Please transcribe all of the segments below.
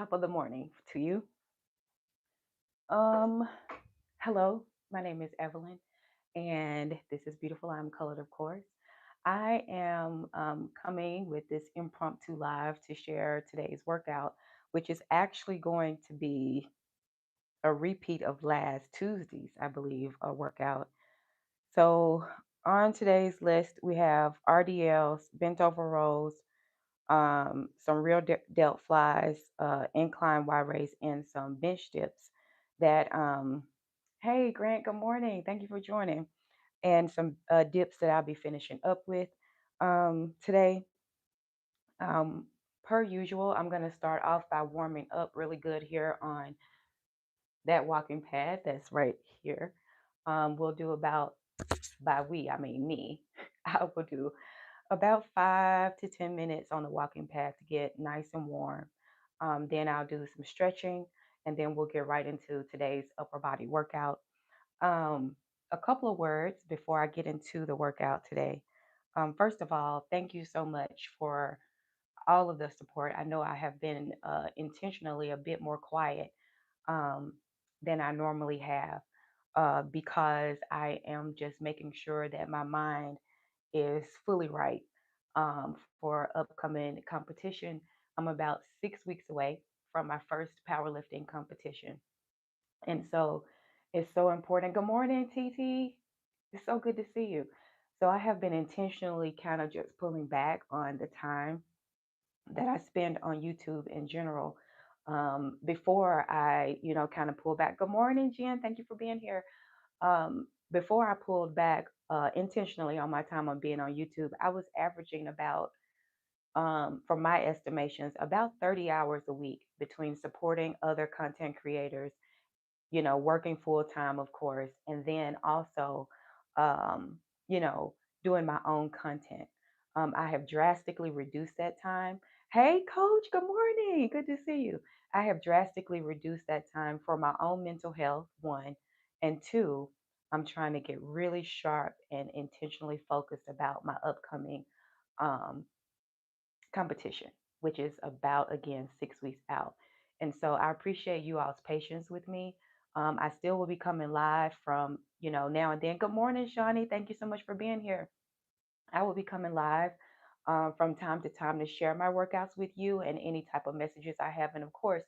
top of the morning to you. Um, Hello, my name is Evelyn, and this is Beautiful. I'm Colored, of course. I am coming with this impromptu live to share today's workout, which is actually going to be a repeat of last Tuesday's, I believe, a workout. So on today's list, we have RDLs, bent over rows, some real delt flies, incline Y raise, and some bench dips. That Hey Grant, good morning. Thank you for joining. And some dips that I'll be finishing up with today. Um, Per usual, I'm going to start off by warming up really good here on that walking pad that's right here. We'll do about, by we, I mean me, I will do about 5 to 10 minutes on the walking pad to get nice and warm. Then I'll do some stretching, and then we'll get right into today's upper body workout. Um, a couple of words before I get into the workout today. First of all, thank you so much for all of the support. I know I have been intentionally a bit more quiet um, than I normally have because I am just making sure that my mind is fully right for upcoming competition. I'm about 6 weeks away from my first powerlifting competition. And so it's so important. Good morning, TT. It's so good to see you. So I have been intentionally kind of just pulling back on the time that I spend on YouTube in general. Before I, kind of pull back. Good morning, Jen. Thank you for being here. Before I pulled back intentionally on my time on being on YouTube, I was averaging about, from my estimations, about 30 hours a week between supporting other content creators, working full time, of course, and then also, um, you know, doing my own content. I have drastically reduced that time. Hey, coach, good morning. Good to see you. I have drastically reduced that time for my own mental health, one, and two, I'm trying to get really sharp and intentionally focused about my upcoming um, competition, which is about, again, 6 weeks out. And so I appreciate you all's patience with me. I still will be coming live from, now and then. Good morning, Shawnee. Thank you so much for being here. I will be coming live from time to time to share my workouts with you and any type of messages I have. And of course,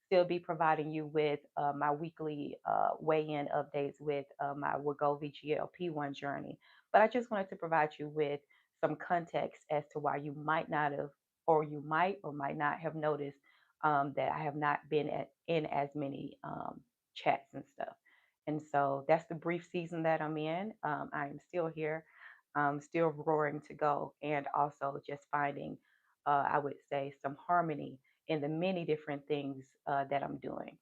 still be providing you with my weekly weigh in updates with my Wegovy GLP-1 journey. But I just wanted to provide you with some context as to why you might not have, or you might or might not have noticed that I have not been in as many chats and stuff. And so that's the brief season that I'm in. I am still here, still roaring to go, and also just finding, I would say, some harmony in the many different things that I'm doing.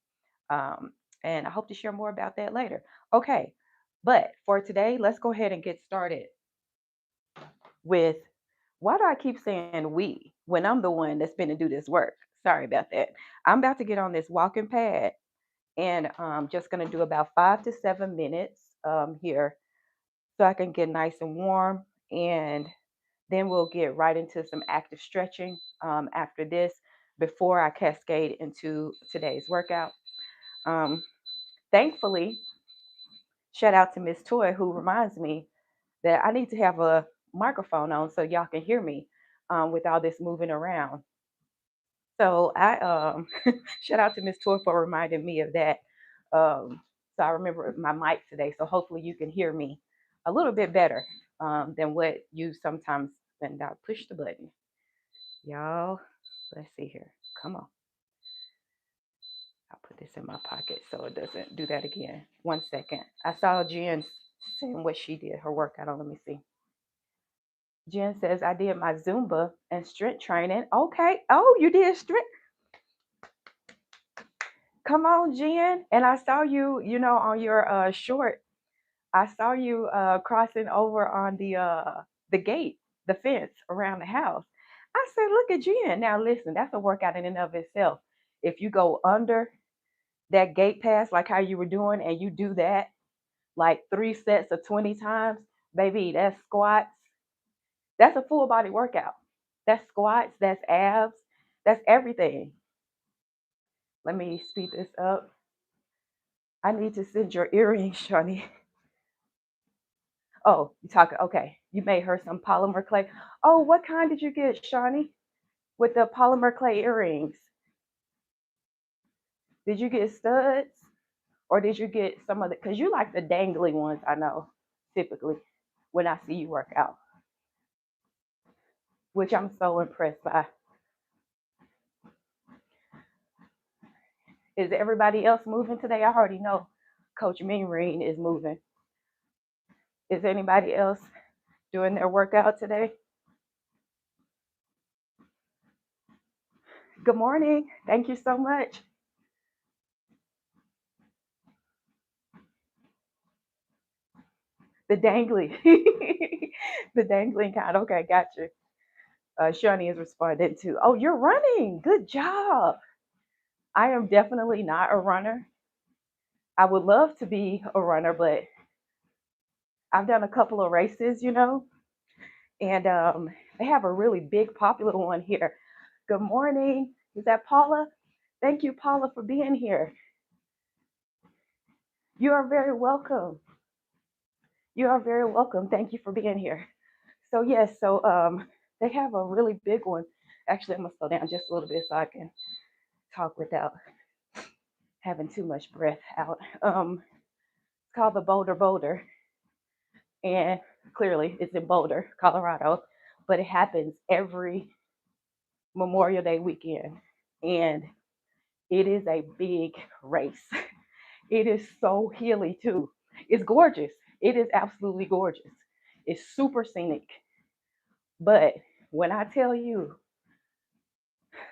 Um, and I hope to share more about that later. Okay, but for today, let's go ahead and get started with, why do I keep saying we when I'm the one that's been to do this work? Sorry about that. I'm about to get on this walking pad, and I'm just going to do about 5 to 7 minutes here so I can get nice and warm. And then we'll get right into some active stretching after this before I cascade into today's workout. Um, Thankfully, shout out to Miss Toy, who reminds me that I need to have a microphone on so y'all can hear me with all this moving around. So I shout out to Miss Toy for reminding me of that. So I remember my mic today. So hopefully you can hear me a little bit better than what you sometimes, when I push the button. Y'all, let's see here. Come on. I'll put this in my pocket so it doesn't do that again. 1 second. I saw Jen saying what she did, her workout on. Let me see. Jen says, I did my Zumba and strength training. Okay. Oh, you did strength. Come on, Jen. And I saw you, on your short. I saw you crossing over on the gate, the fence around the house. I said, look at Jen. Now listen, that's a workout in and of itself. If you go under that gate pass, like how you were doing, and you do that like 3 sets of 20 times, baby, that's squats. That's a full body workout. That's squats, that's abs, that's everything. Let me speed this up. I need to send your earrings, Shawnee. Oh, you talking? Okay. You made her some polymer clay. Oh, what kind did you get, Shawnee? With the polymer clay earrings? Did you get studs or did you get some of the? Because you like the dangly ones, I know, typically when I see you work out, which I'm so impressed by. Is everybody else moving today? I already know Coach Mean is moving. Is anybody else doing their workout today? Good morning. Thank you so much. The dangly, the dangling kind. Okay, got you. Shawnee is responding to. Oh, you're running. Good job. I am definitely not a runner. I would love to be a runner, but I've done a couple of races, and they have a really big, popular one here. Good morning. Is that Paula? Thank you, Paula, for being here. You are very welcome. You are very welcome. Thank you for being here. So yes, they have a really big one. Actually, I'm gonna slow down just a little bit so I can talk without having too much breath out. It's called the Boulder, and clearly it's in Boulder, Colorado, but it happens every Memorial Day weekend, and it is a big race. It is so hilly too. It's gorgeous. It is absolutely gorgeous. It's super scenic. But when I tell you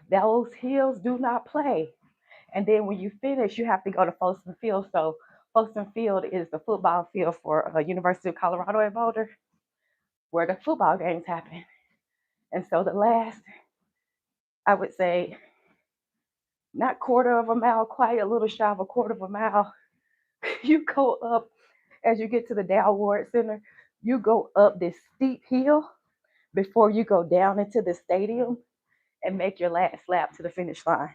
those hills do not play, and then when you finish, you have to go to Folsom Field. So Folsom Field is the football field for University of Colorado at Boulder, where the football games happen. And so the last, I would say, not quarter of a mile, quite a little shy of a quarter of a mile, you go up as you get to the Dow Ward Center. You go up this steep hill before you go down into the stadium and make your last lap to the finish line.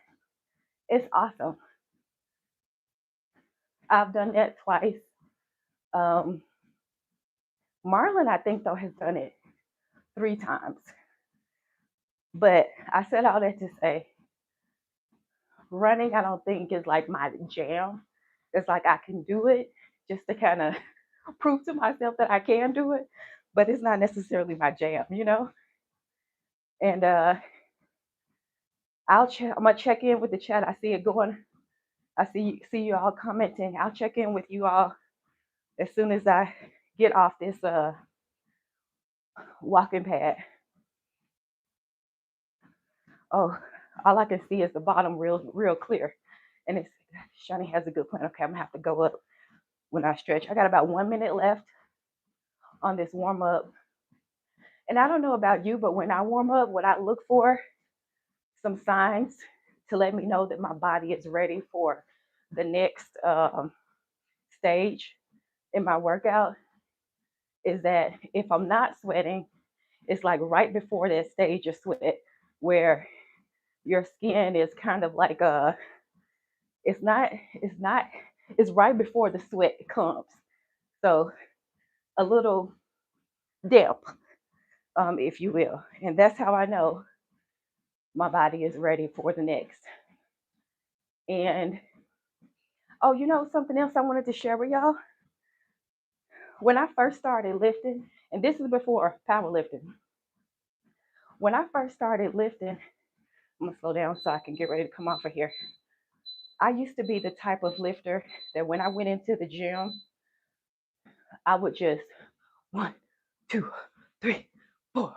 It's awesome. I've done that twice. Um, Marlon, I think, though, has done it 3 times. But I said all that to say running, I don't think is like my jam. It's like I can do it just to kind of prove to myself that I can do it, but it's not necessarily my jam. And I'm gonna check in with the chat. I see it going. I see you all commenting. I'll check in with you all as soon as I get off this walking pad. Oh, all I can see is the bottom real clear. And it's Shani has a good plan. Okay, I'm gonna have to go up when I stretch. I got about 1 minute left on this warm up. And I don't know about you, but when I warm up, what I look for, some signs to let me know that my body is ready for the next stage in my workout, is that if I'm not sweating, it's like right before that stage of sweat where your skin is kind of like it's not it's right before the sweat comes. So a little damp, if you will. And that's how I know my body is ready for the next. And oh, something else I wanted to share with y'all. When I first started lifting, and this is before powerlifting, when I first started lifting, I'm gonna slow down so I can get ready to come off of here. I used to be the type of lifter that when I went into the gym, I would just 1, 2, 3, 4,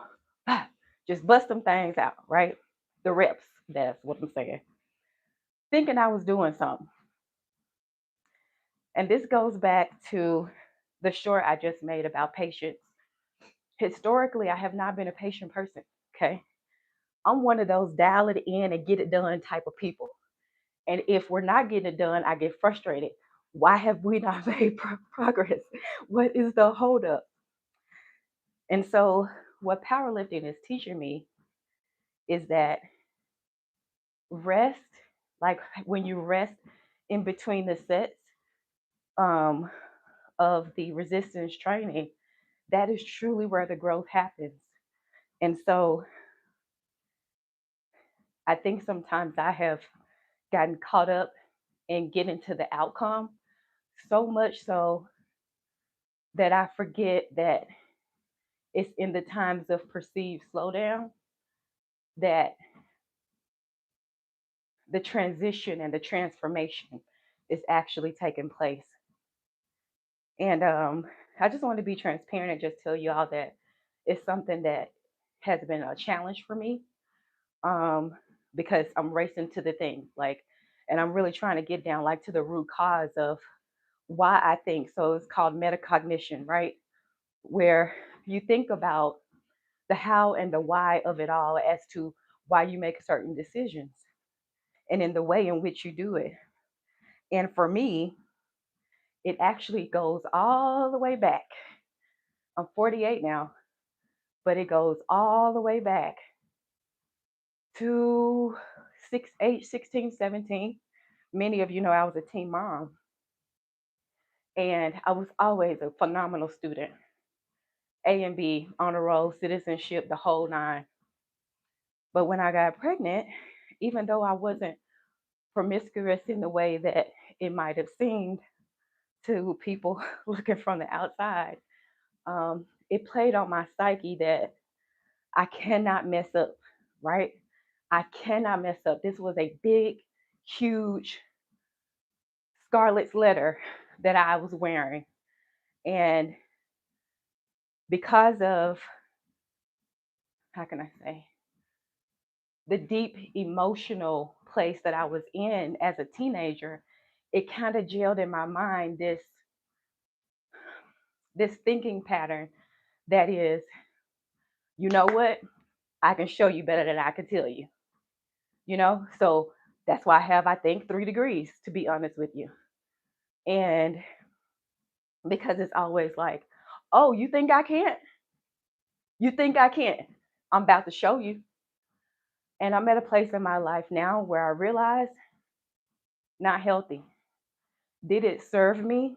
5, just bust them things out, right? The reps, that's what I'm saying. Thinking I was doing something. And this goes back to the short I just made about patience. Historically, I have not been a patient person, okay? I'm one of those dial it in and get it done type of people. And if we're not getting it done, I get frustrated. Why have we not made progress? What is the holdup? And so, what powerlifting is teaching me is that rest Like when you rest in between the sets um, of the resistance training, that is truly where the growth happens. And so I think sometimes I have gotten caught up in getting to the outcome so much so that I forget that it's in the times of perceived slowdown that the transition and the transformation is actually taking place. And I just want to be transparent and just tell you all that it's something that has been a challenge for me um, because I'm racing to the thing, like, and I'm really trying to get down like to the root cause of why I think. So it's called metacognition, right? Where you think about the how and the why of it all as to why you make certain decisions and in the way in which you do it. And for me, it actually goes all the way back. I'm 48 now, but it goes all the way back to age 16, 17. Many of you know I was a teen mom, and I was always a phenomenal student. A and B, honor roll, citizenship, the whole nine. But when I got pregnant, even though I wasn't promiscuous in the way that it might have seemed to people looking from the outside, it played on my psyche that I cannot mess up, right? I cannot mess up. This was a big, huge scarlet letter that I was wearing. And because of, how can I say, the deep emotional place that I was in as a teenager, it kind of jailed in my mind this thinking pattern that is, you know what? I can show you better than I can tell you. So that's why I have, I think, 3 degrees, to be honest with you. And because it's always like, oh, you think I can't? You think I can't? I'm about to show you. And I'm at a place in my life now where I realize not healthy. Did it serve me?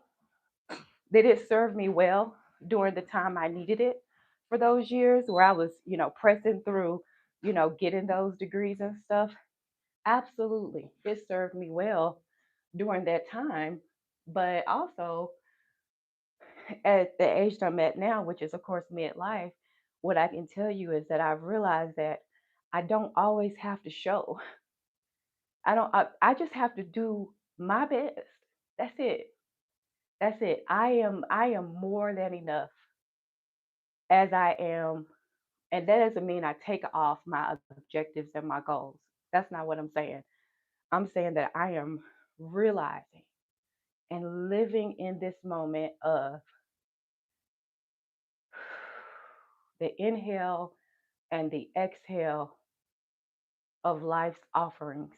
Did it serve me well during the time I needed it for those years where I was, pressing through, getting those degrees and stuff? Absolutely. It served me well during that time. But also, at the age that I'm at now, which is, of course, midlife, what I can tell you is that I've realized that I don't always have to show. I just have to do my best. That's it. That's it. I am more than enough as I am. And that doesn't mean I take off my objectives and my goals. That's not what I'm saying. I'm saying that I am realizing and living in this moment of the inhale and the exhale of life's offerings.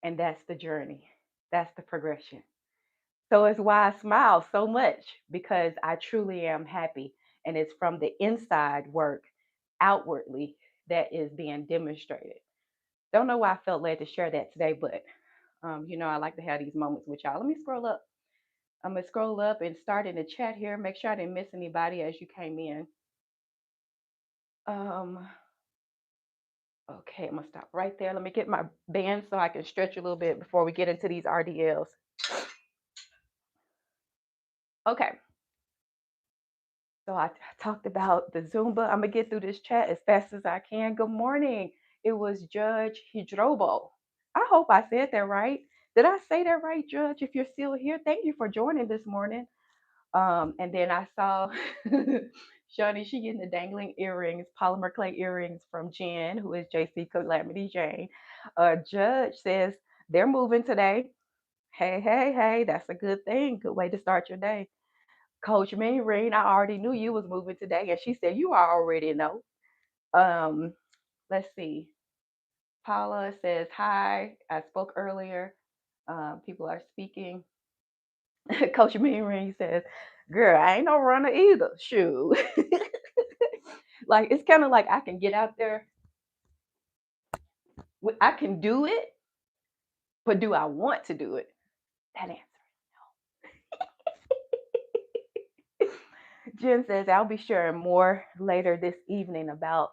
And that's the journey, that's the progression. So it's why I smile so much because I truly am happy. And it's from the inside work outwardly that is being demonstrated. Don't know why I felt led to share that today, but I like to have these moments with y'all. Let me scroll up. I'm gonna scroll up and start in the chat here. Make sure I didn't miss anybody as you came in. Um, okay, I'm gonna stop right there. Let me get my band so I can stretch a little bit before we get into these RDLs. Okay, so I talked about the Zumba. I'm gonna get through this chat as fast as I can. Good morning. It was Judge Hidrobo. I hope I said that right. Did I say that right, Judge? If you're still here, thank you for joining this morning. And then I saw Shawnee, she getting the dangling earrings, polymer clay earrings from Jen, who is JC Calamity Jane. Judge says they're moving today. Hey, hey, hey, that's a good thing. Good way to start your day. Coach Reen, I already knew you was moving today. And she said, you already know. Um, let's see. Paula says, hi. I spoke earlier. People are speaking. Coach Reen says, girl, I ain't no runner either. Shoot. Like, it's kind of like I can get out there. I can do it, But do I want to do it? That answer. Jen says, I'll be sharing more later this evening about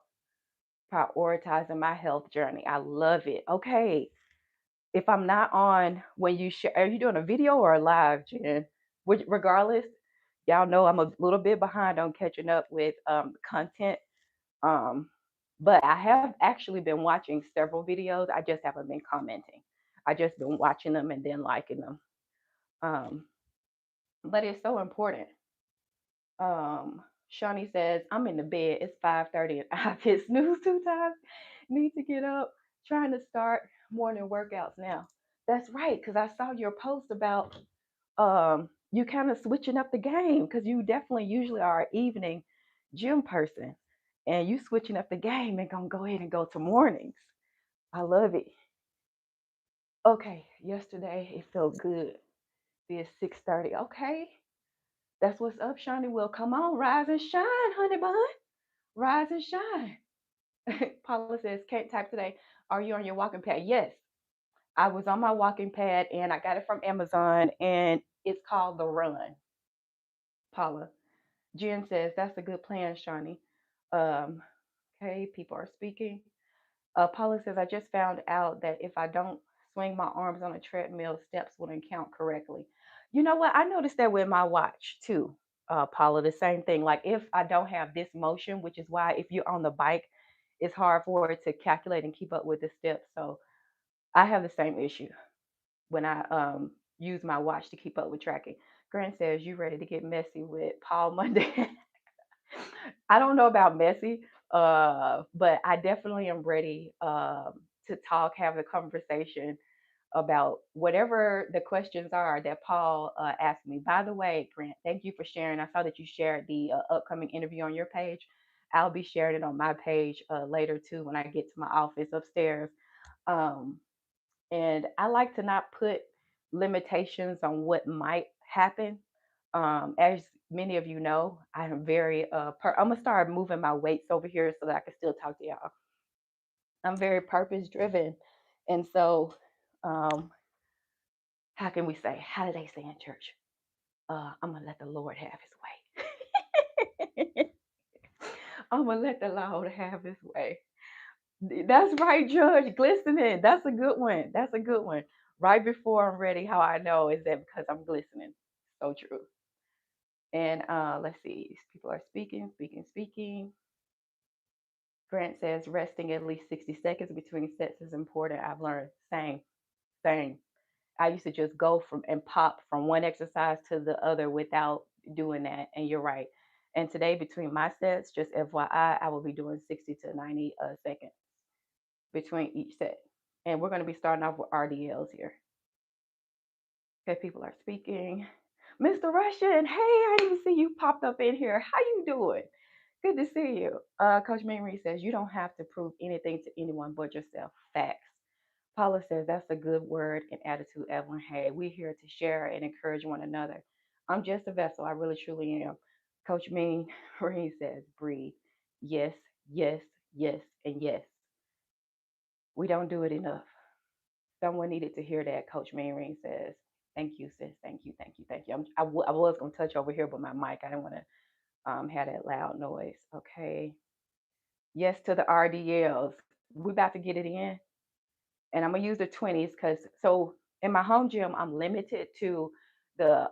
prioritizing my health journey. I love it. Okay. If I'm not on when you share, are you doing a video or a live, Jen? Which, regardless, y'all know I'm a little bit behind on catching up with content. Um, but I have actually been watching several videos. I just haven't been commenting. I just been watching them and then liking them. Um, but it's so important. Shawnee says, I'm in the bed. It's 5:30 and I've hit snooze 2 times. Need to get up. Trying to start morning workouts now. That's right, because I saw your post about you kind of switching up the game because you definitely usually are an evening gym person. And you switching up the game and gonna go ahead and go to mornings. I love it. Okay, yesterday it felt good. It's 6:30. Okay. That's what's up, Shawnee. Well, come on, rise and shine, honey bun. Rise and shine. Paula says, can't type today. Are you on your walking pad? Yes, I was on my walking pad and I got it from Amazon and it's called The Run, Paula. Jen says, that's a good plan, Shawnee. Um, okay, people are speaking. Paula says, I just found out that if I don't swing my arms on a treadmill, steps wouldn't count correctly. You know what? I noticed that with my watch too, Paula, the same thing. Like if I don't have this motion, which is why if you're on the bike, it's hard for it to calculate and keep up with the steps. So I have the same issue when I use my watch to keep up with tracking. Grant says, you ready to get messy with Paul Monday? I don't know about messy, but I definitely am ready to talk, have a conversation about whatever the questions are that Paul asked me. By the way, Grant, thank you for sharing. I saw that you shared the upcoming interview on your page. I'll be sharing it on my page later too when I get to my office upstairs. Um, and I like to not put limitations on what might happen. As many of you know, I am very I'm gonna start moving my weights over here so that I can still talk to y'all. I'm very purpose driven, and so um, how can we say? How do they say in church? I'm gonna let the Lord have His way. I'm gonna let the Lord have His way. That's right, Judge. Glistening. That's a good one. That's a good one. Right before I'm ready, how I know is that because I'm glistening. So true. And let's see. People are speaking, speaking, speaking. Grant says resting at least 60 seconds between sets is important. I've learned. Same, same. I used to just go from and pop from one exercise to the other without doing that. And you're right. And today, between my sets, just FYI, I will be doing 60 to 90 seconds between each set. And we're going to be starting off with RDLs here. Okay, people are speaking. Mr. Russian, hey, I didn't see you popped up in here. How you doing? Good to see you. Coach Mary says you don't have to prove anything to anyone but yourself. Facts. Paula says that's a good word and attitude, Evelyn. Hey, we're here to share and encourage one another. I'm just a vessel. I really truly am. Coach Mean Marie says breathe. Yes, yes, yes, and yes. We don't do it enough. Someone needed to hear that. Coach Mean says, thank you, sis. Thank you, thank you, thank you. I was going to touch over here with my mic. I didn't want to have that loud noise. Okay. Yes to the RDLs. We about to get it in. And I'm gonna use the 20s because so in my home gym I'm limited to the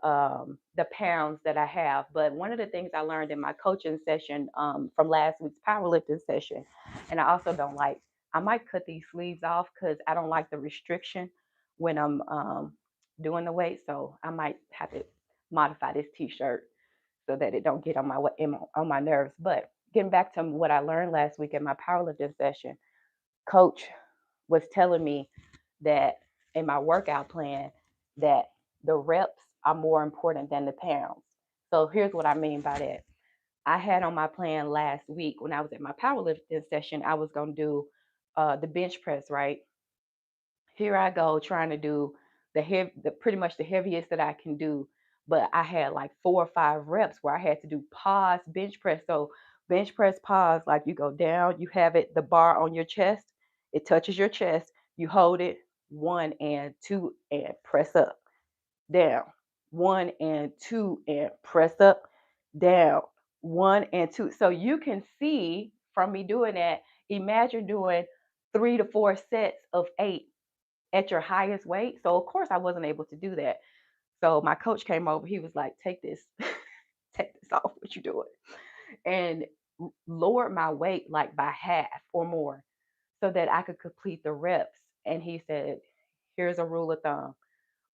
pounds that I have. But one of the things I learned in my coaching session from last week's powerlifting session, and I also don't like I might cut these sleeves off because I don't like the restriction when I'm doing the weight. So I might have to modify this t-shirt so that it don't get on on my nerves. But getting back to what I learned last week in my powerlifting session, coach was telling me that in my workout plan that the reps are more important than the pounds. So here's what I mean by that. I had on my plan last week when I was at my powerlifting session, I was going to do the bench press, right? Here I go trying to do the pretty much the heaviest that I can do, but I had like 4 or 5 reps where I had to do pause bench press. So bench press pause, like you go down, you have it the bar on your chest, it touches your chest, you hold it, 1 and 2 and press up, down, 1 and 2 and press up, down, 1 and 2. So you can see from me doing that, imagine doing 3 to 4 sets of 8 at your highest weight. So of course I wasn't able to do that. So my coach came over, he was like, take this, take this off, what you doing? And lowered my weight like by half or more so that I could complete the reps. And he said, here's a rule of thumb: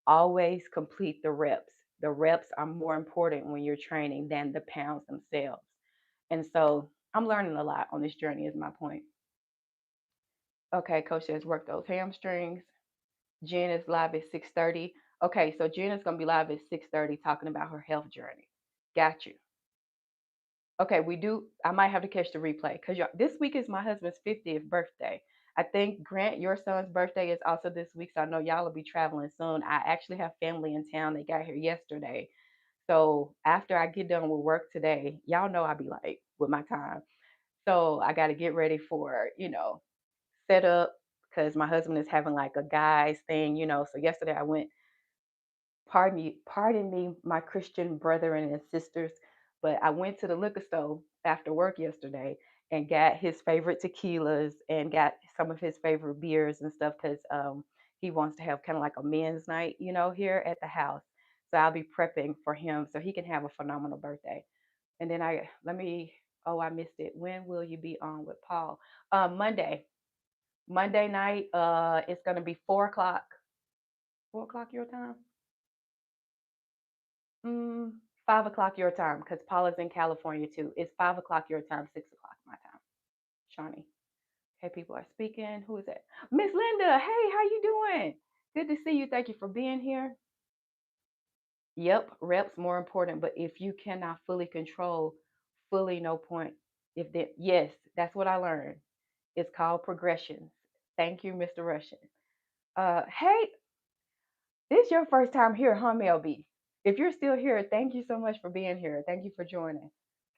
always complete the reps. The reps are more important when you're training than the pounds themselves. And so I'm learning a lot on this journey, is my point. Okay, coach says work those hamstrings. Jen is live at 6:30. Okay, so Jen is going to be live at 6:30 talking about her health journey. Got you. Okay, we do. I might have to catch the replay because this week is my husband's 50th birthday. I think Grant, your son's birthday is also this week, so I know y'all will be traveling soon. I actually have family in town. They got here yesterday. So after I get done with work today, y'all know I'll be like with my time. So I got to get ready for, set up because my husband is having like a guys thing. So yesterday I went, pardon me, my Christian brethren and sisters, but I went to the liquor store after work yesterday and got his favorite tequilas and got some of his favorite beers and stuff because he wants to have kind of like a men's night, here at the house. So I'll be prepping for him so he can have a phenomenal birthday. And then I missed it. When will you be on with Paul? Monday. Monday night. It's gonna be 4 o'clock. 4 o'clock your time. 5 o'clock your time, because Paula's in California too. It's 5 o'clock your time, 6 o'clock my time. Shawnee. Hey, people are speaking. Who is that? Miss Linda. Hey, how you doing? Good to see you. Thank you for being here. Yep, reps more important, but if you cannot fully control, fully no point. Yes, that's what I learned. It's called progressions. Thank you, Mr. Russian. Hey, this is your first time here, huh, Melby? If you're still here, thank you so much for being here. Thank you for joining.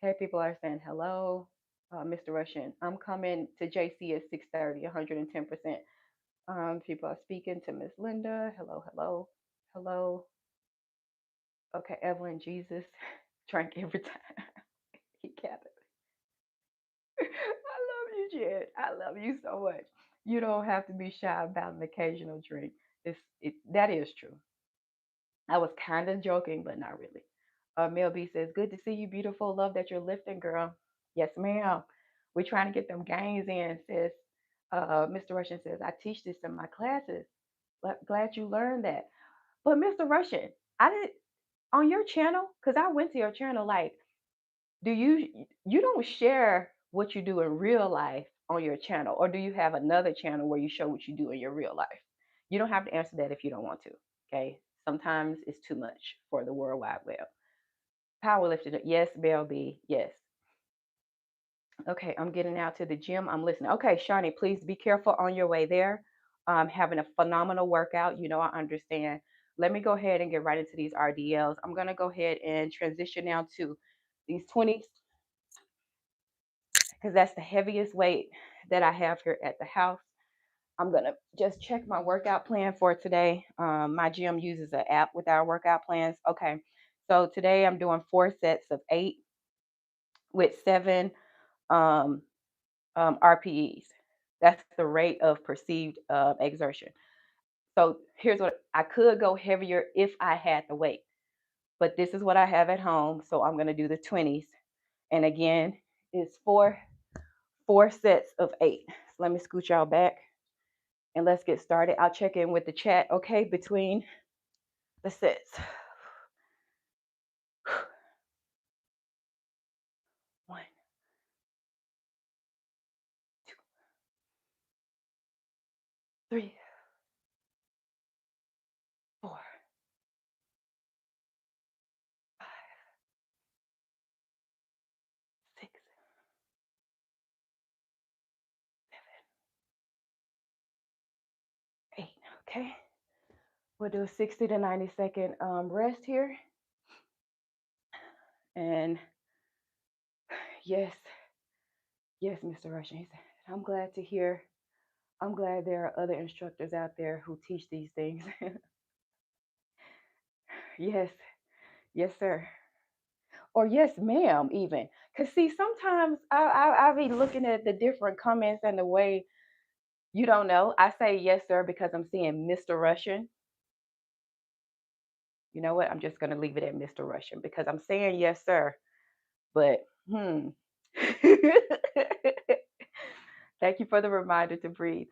Okay, people are saying hello, Mr. Russian. I'm coming to JC at 6:30, 110%. People are speaking to Miss Linda. Hello, hello, hello. Okay, Evelyn, Jesus, drank every time. He got it. I love you, Jed. I love you so much. You don't have to be shy about an occasional drink. That is true. I was kind of joking, but not really. Mel B says, "Good to see you, beautiful. Love that you're lifting, girl." Yes, ma'am. We're trying to get them gains in, sis. Mr. Russian says, "I teach this in my classes. Glad you learned that." But Mr. Russian, I did on your channel, because I went to your channel. Like, do you don't share what you do in real life on your channel, or do you have another channel where you show what you do in your real life? You don't have to answer that if you don't want to. Okay. Sometimes it's too much for the World Wide Web. Powerlifting. Yes, Bell B. Yes. Okay, I'm getting out to the gym. I'm listening. Okay, Shawnee, please be careful on your way there. Having a phenomenal workout. I understand. Let me go ahead and get right into these RDLs. I'm going to go ahead and transition now to these 20s because that's the heaviest weight that I have here at the house. I'm going to just check my workout plan for today. My gym uses an app with our workout plans. Okay, so today I'm doing 4 sets of 8 with 7 um, RPEs. That's the rate of perceived exertion. So here's what I could go heavier if I had the weight, but this is what I have at home. So I'm going to do the 20s. And again, it's four sets of 8. So let me scoot y'all back and let's get started. I'll check in with the chat, okay, between the sets. 1, 2, 3, 4, 5, 6, 7, 8. Okay. We'll do a 60 to 90-second rest here. And yes, Mr. Russian, he said, I'm glad to hear I'm glad there are other instructors out there who teach these things. Yes, yes, sir. Or yes, ma'am, even. Because see, sometimes I be looking at the different comments and the way you don't know. I say yes, sir, because I'm seeing Mr. Russian. You know what? I'm just going to leave it at Mr. Russian because I'm saying yes, sir. But, Thank you for the reminder to breathe.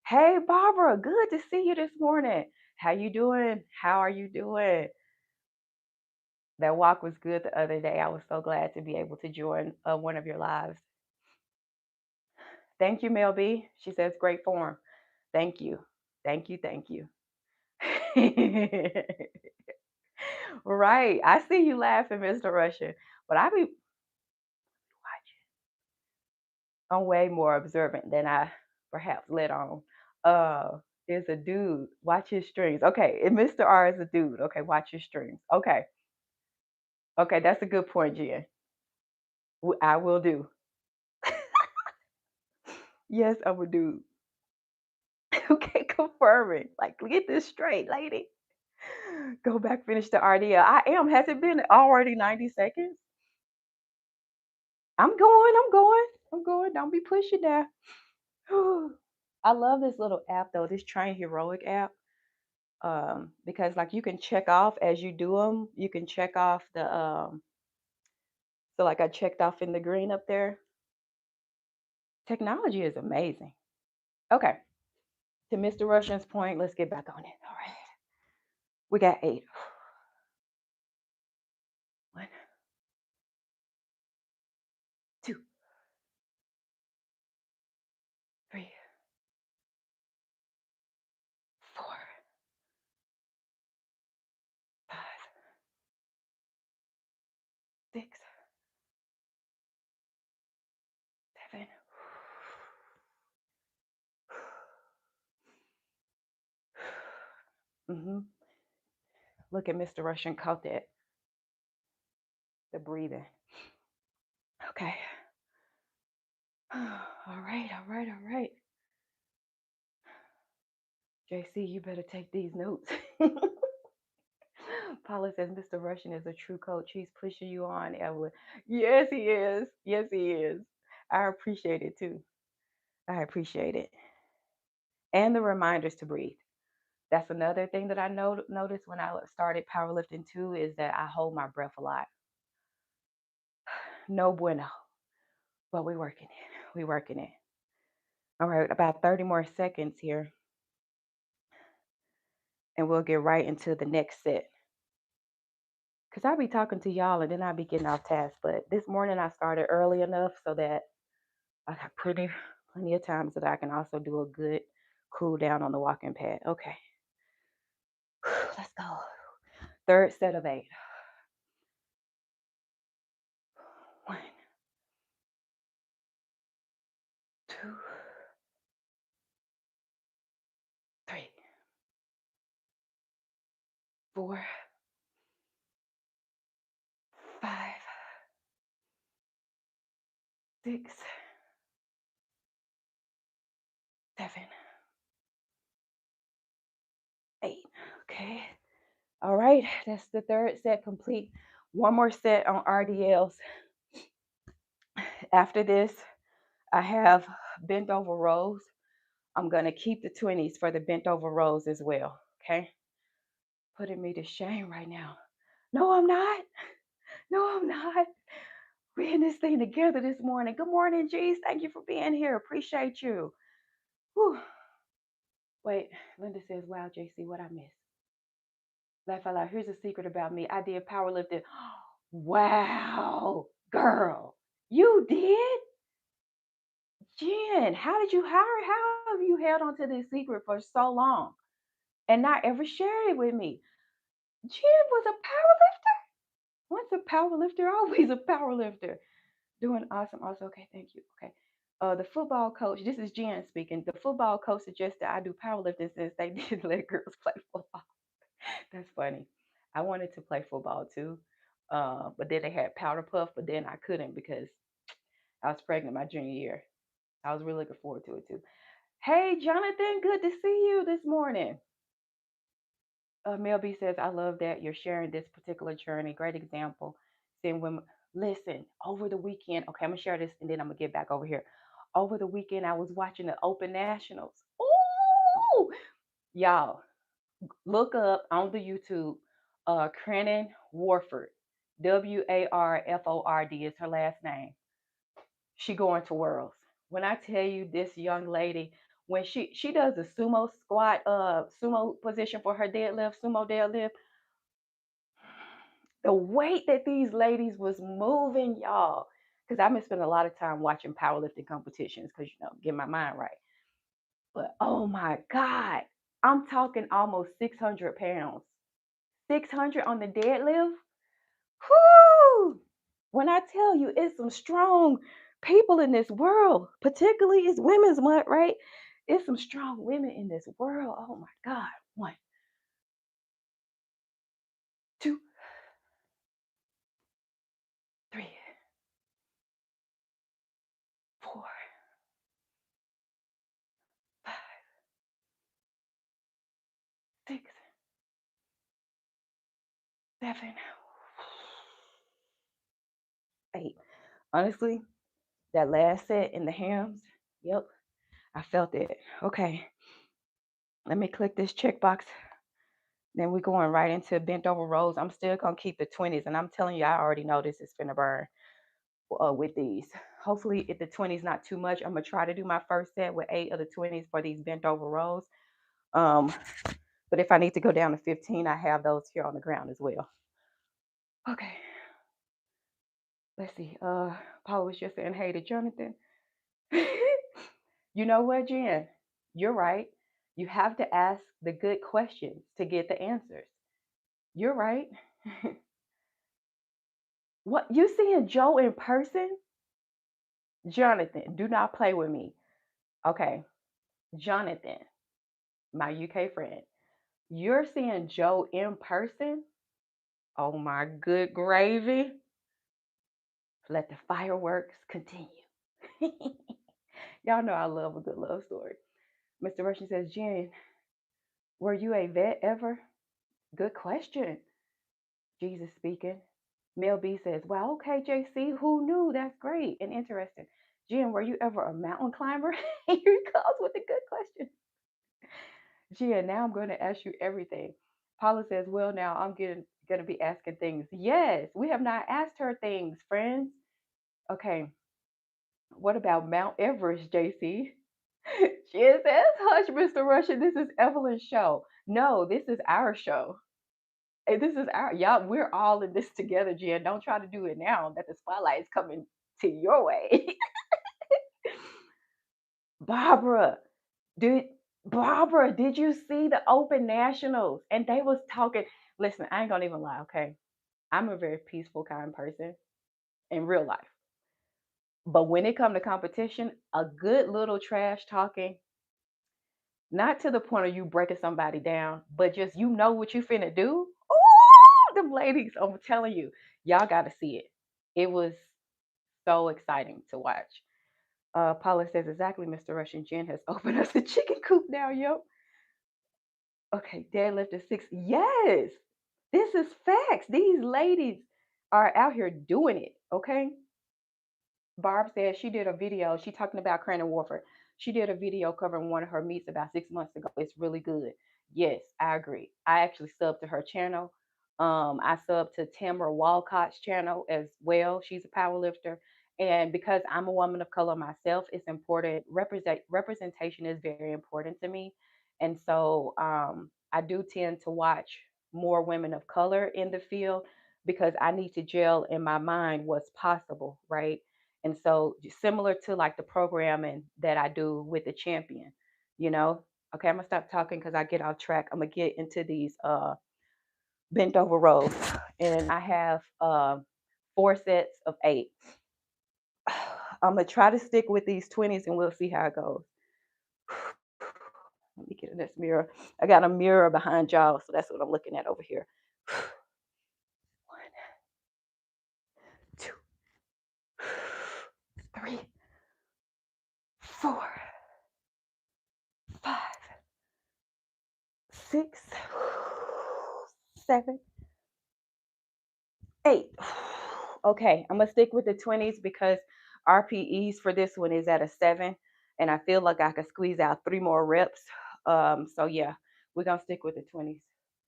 Hey, Barbara, good to see you this morning. How you doing? How are you doing? That walk was good the other day. I was so glad to be able to join one of your lives. Thank you, Mel B. She says great form. Thank you. Thank you. Thank you. Right. I see you laughing, Mr. Russian. But I be watching. I'm way more observant than I perhaps let on. There's a dude. Watch his strings. Okay. And Mr. R is a dude. Okay, watch his strings. Okay. Okay, that's a good point, Jen. I will do. Yes, I'm a dude. Okay, confirming. Like, get this straight, lady. Go back, finish the RDL. I am. Has it been already 90 seconds? I'm going. I'm going. I'm going. Don't be pushing now. I love this little app though. This Train Heroic app. Because like you can check off as you do them. You can check off the So like I checked off in the green up there. Technology is amazing. Okay. To Mr. Russian's point, let's get back on it. All right. We got 8. 1, 2, 3, 4, 5, 6, 7. Mm-hmm. Look at Mr. Russian caught that. The breathing. Okay. All right, all right, all right. JC, you better take these notes. Paula says Mr. Russian is a true coach. He's pushing you on, Evelyn. Yes, he is. Yes, he is. I appreciate it too. I appreciate it. And the reminders to breathe. That's another thing that I noticed when I started powerlifting too is that I hold my breath a lot. No bueno. But we're working it. We're working it. All right, about 30 more seconds here. And we'll get right into the next set. Because I'll be talking to y'all and then I'll be getting off task. But this morning I started early enough so that I got plenty of time so that I can also do a good cool down on the walking pad. Okay. Let's go. Third set of 8. 1, 2, 3, 4, 5, 6, 7, 8. Okay. All right. That's the third set complete. One more set on RDLs. After this, I have bent over rows. I'm going to keep the 20s for the bent over rows as well. Okay. Putting me to shame right now. No, I'm not. No, I'm not. We're in this thing together this morning. Good morning, G's. Thank you for being here. Appreciate you. Whew. Wait, Linda says, wow, JC, what I missed. Laugh out loud. Here's a secret about me. I did powerlifting. Wow, girl. You did? Jen, how have you held on to this secret for so long and not ever shared it with me? Jen was a powerlifter. Once a powerlifter, always a powerlifter. Doing awesome. Also, okay, thank you. Okay. The football coach, this is Jen speaking. The football coach suggested I do powerlifting since they didn't let girls play football. That's funny. I wanted to play football too. But then they had powder puff, but then I couldn't because I was pregnant my junior year. I was really looking forward to it too. Hey, Jonathan, good to see you this morning. Mel B says, I love that you're sharing this particular journey. Great example. Seeing women. Listen, over the weekend, okay, I'm going to share this and then I'm going to get back over here. Over the weekend, I was watching the Open Nationals. Ooh, y'all, look up on the YouTube, Crennan Warford. Warford is her last name. She going to Worlds. When I tell you this young lady, when she does a sumo squat, sumo position for her deadlift, sumo deadlift, the weight that these ladies was moving, y'all. Because I've been spending a lot of time watching powerlifting competitions because get my mind right. But oh my God, I'm talking almost 600 pounds. 600 on the deadlift. Whoo! When I tell you it's some strong people in this world, particularly it's Women's Month, right? It's some strong women in this world. Oh my God. One, two, three, four, five, six, seven, eight. Honestly, that last set in the hams, yep, I felt it. Okay, let me click this checkbox. Then we're going right into bent over rows. I'm still gonna keep the 20s, and I'm telling you, I already know this is finna burn with these. Hopefully, if the 20s not too much, I'm gonna try to do my first set with 8 of the 20s for these bent over rows. Um, but if I need to go down to 15, I have those here on the ground as well. Okay, let's see. Paula was just saying hey to Jonathan. You know what, Jen? You're right. You have to ask the good questions to get the answers. You're right. What you seeing Joe in person? Jonathan, do not play with me. Okay, Jonathan, my UK friend, you're seeing Joe in person? Oh my good gravy. Let the fireworks continue. Y'all know I love a good love story. Mr. Russian says, Jen, were you a vet ever? Good question. Jesus speaking. Mel B says, wow, okay, JC, who knew? That's great and interesting. Jen, were you ever a mountain climber? Here he comes with a good question. Jen, now I'm going to ask you everything. Paula says, well, now I'm going to be asking things. Yes, we have not asked her things, friends. Okay, what about Mount Everest, JC? Jen says, hush, Mr. Russian, this is Evelyn's show. No, this is our show. And this is our, y'all, we're all in this together, Jen. Don't try to do it now that the spotlight is coming to your way. Barbara, did Barbara, did you see the Open Nationals? And they was talking. Listen, I ain't gonna even lie, okay? I'm a very peaceful, kind person in real life. But when it come to competition, a good little trash talking, not to the point of you breaking somebody down, but just you know what you finna do. Ooh, them ladies, I'm telling you, y'all gotta see it. It was so exciting to watch. Paula says exactly, Mr. Russian Jen has opened us the chicken coop now, yo. Okay, deadlift is 6. Yes, this is facts. These ladies are out here doing it. Okay. Barb said she did a video. She talking about Cranon Warford. She did a video covering one of her meets about 6 months ago. It's really good. Yes, I agree. I actually subbed to her channel. I subbed to Tamara Walcott's channel as well. She's a power lifter. And because I'm a woman of color myself, it's important. Representation is very important to me. And so I do tend to watch more women of color in the field because I need to gel in my mind what's possible, right? And so similar to like the programming that I do with the champion, you know. Okay, I'm gonna stop talking because I get off track. I'm gonna get into these bent over rows. And I have 4 sets of 8. I'm gonna try to stick with these 20s and we'll see how it goes. Let me get in this mirror. I got a mirror behind y'all, so that's what I'm looking at over here. 1, 2, 3, 4, 6, 7, 8. Okay, I'm gonna stick with the 20s because RPEs for this one is at a 7, and I feel like I could squeeze out 3 more reps. So yeah, we're gonna stick with the 20s.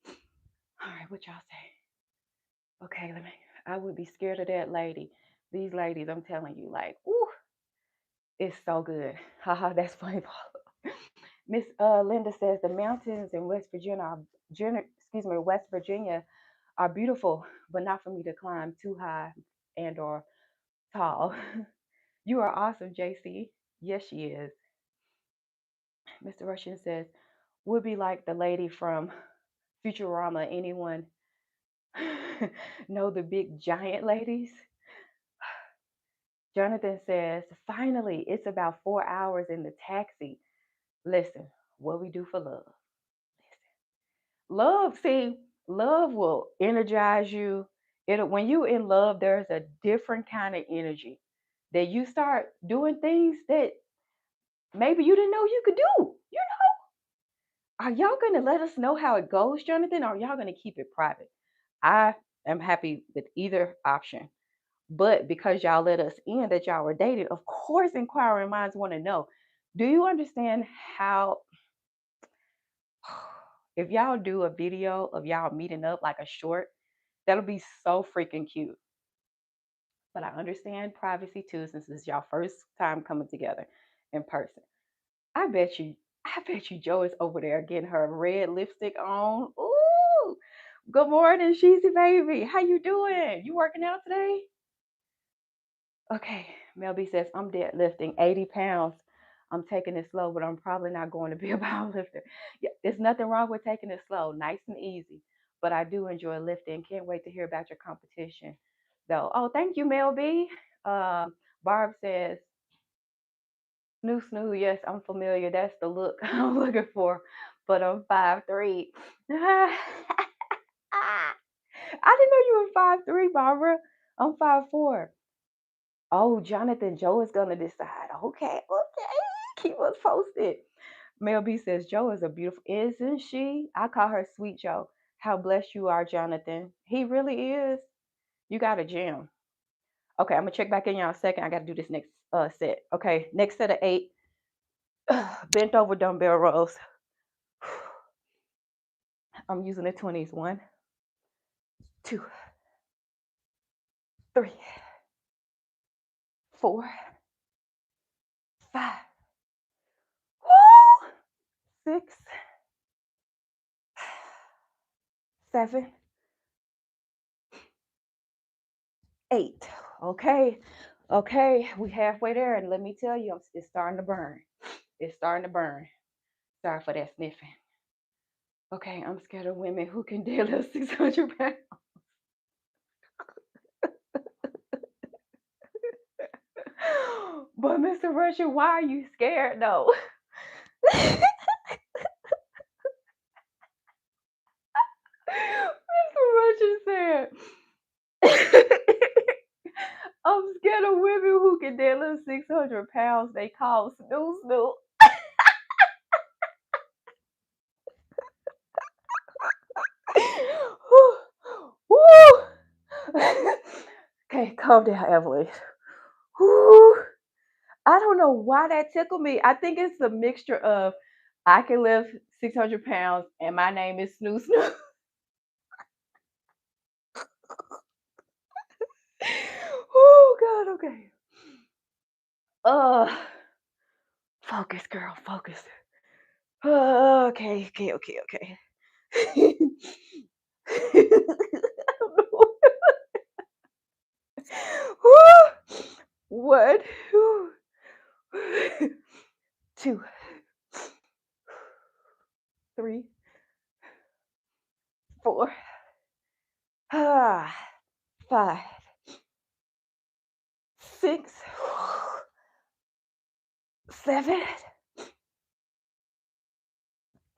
All right, what y'all say? Okay, let me. I would be scared of that lady. These ladies, I'm telling you, like, ooh, it's so good. Haha, that's funny. Miss Linda says the mountains in West Virginia are, West Virginia are beautiful, but not for me to climb too high and or tall. You are awesome, JC. Yes, she is. Mr. Russian says, would be like the lady from Futurama. Anyone know the big giant ladies? Jonathan says, finally, it's about 4 hours in the taxi. Listen, what we do for love. Love, see, love will energize you. It'll when you in love, there's a different kind of energy that you start doing things that maybe you didn't know you could do. You know, are y'all gonna let us know how it goes, Jonathan? Or are y'all gonna keep it private? I am happy with either option. But because y'all let us in that y'all were dating, of course inquiring minds want to know. Do you understand how if y'all do a video of y'all meeting up like a short, that'll be so freaking cute. But I understand privacy too, since this is y'all first time coming together in person. I bet you, I bet you Joe is over there getting her red lipstick on. Ooh, good morning, Sheezy baby. How you doing? You working out today? Okay, Mel B says, I'm deadlifting 80 pounds. I'm taking it slow, but I'm probably not going to be a powerlifter. Yeah, there's nothing wrong with taking it slow, nice and easy. But I do enjoy lifting. Can't wait to hear about your competition, though. Oh, thank you, Mel B. Barb says, snoo snoo. Yes, I'm familiar. That's the look I'm looking for. But I'm 5'3". I didn't know you were 5'3", Barbara. I'm 5'4". Oh, Jonathan, Joe is gonna decide. Okay, okay. Keep us posted. Mel B says Joe is a beautiful, isn't she? I call her Sweet Joe. How blessed you are, Jonathan. He really is. You got a gem. Okay, I'm gonna check back in y'all a second. I gotta do this next set. Okay, next set of 8. Bent over dumbbell rows. I'm using the 20s. 1, 2, 3, 4, 5. Woo! 6, 7, 8. Okay. Okay, we halfway there, and let me tell you, it's starting to burn. It's starting to burn. Sorry for that sniffing. Okay, I'm scared of women who can deadlift 600 pounds. But Mr. Russian, why are you scared though? Mr. Russian said, I'm scared of women who can deadlift 600 pounds. They call snoo snoo. Okay, calm down, Evelyn. I don't know why that tickled me. I think it's a mixture of I can lift 600 pounds and my name is Snoo Snoo. Oh, God, okay. Uh, focus, girl, focus. Okay, okay, okay, okay. I don't know. One, 2, 3, 4, 5, 6, 7,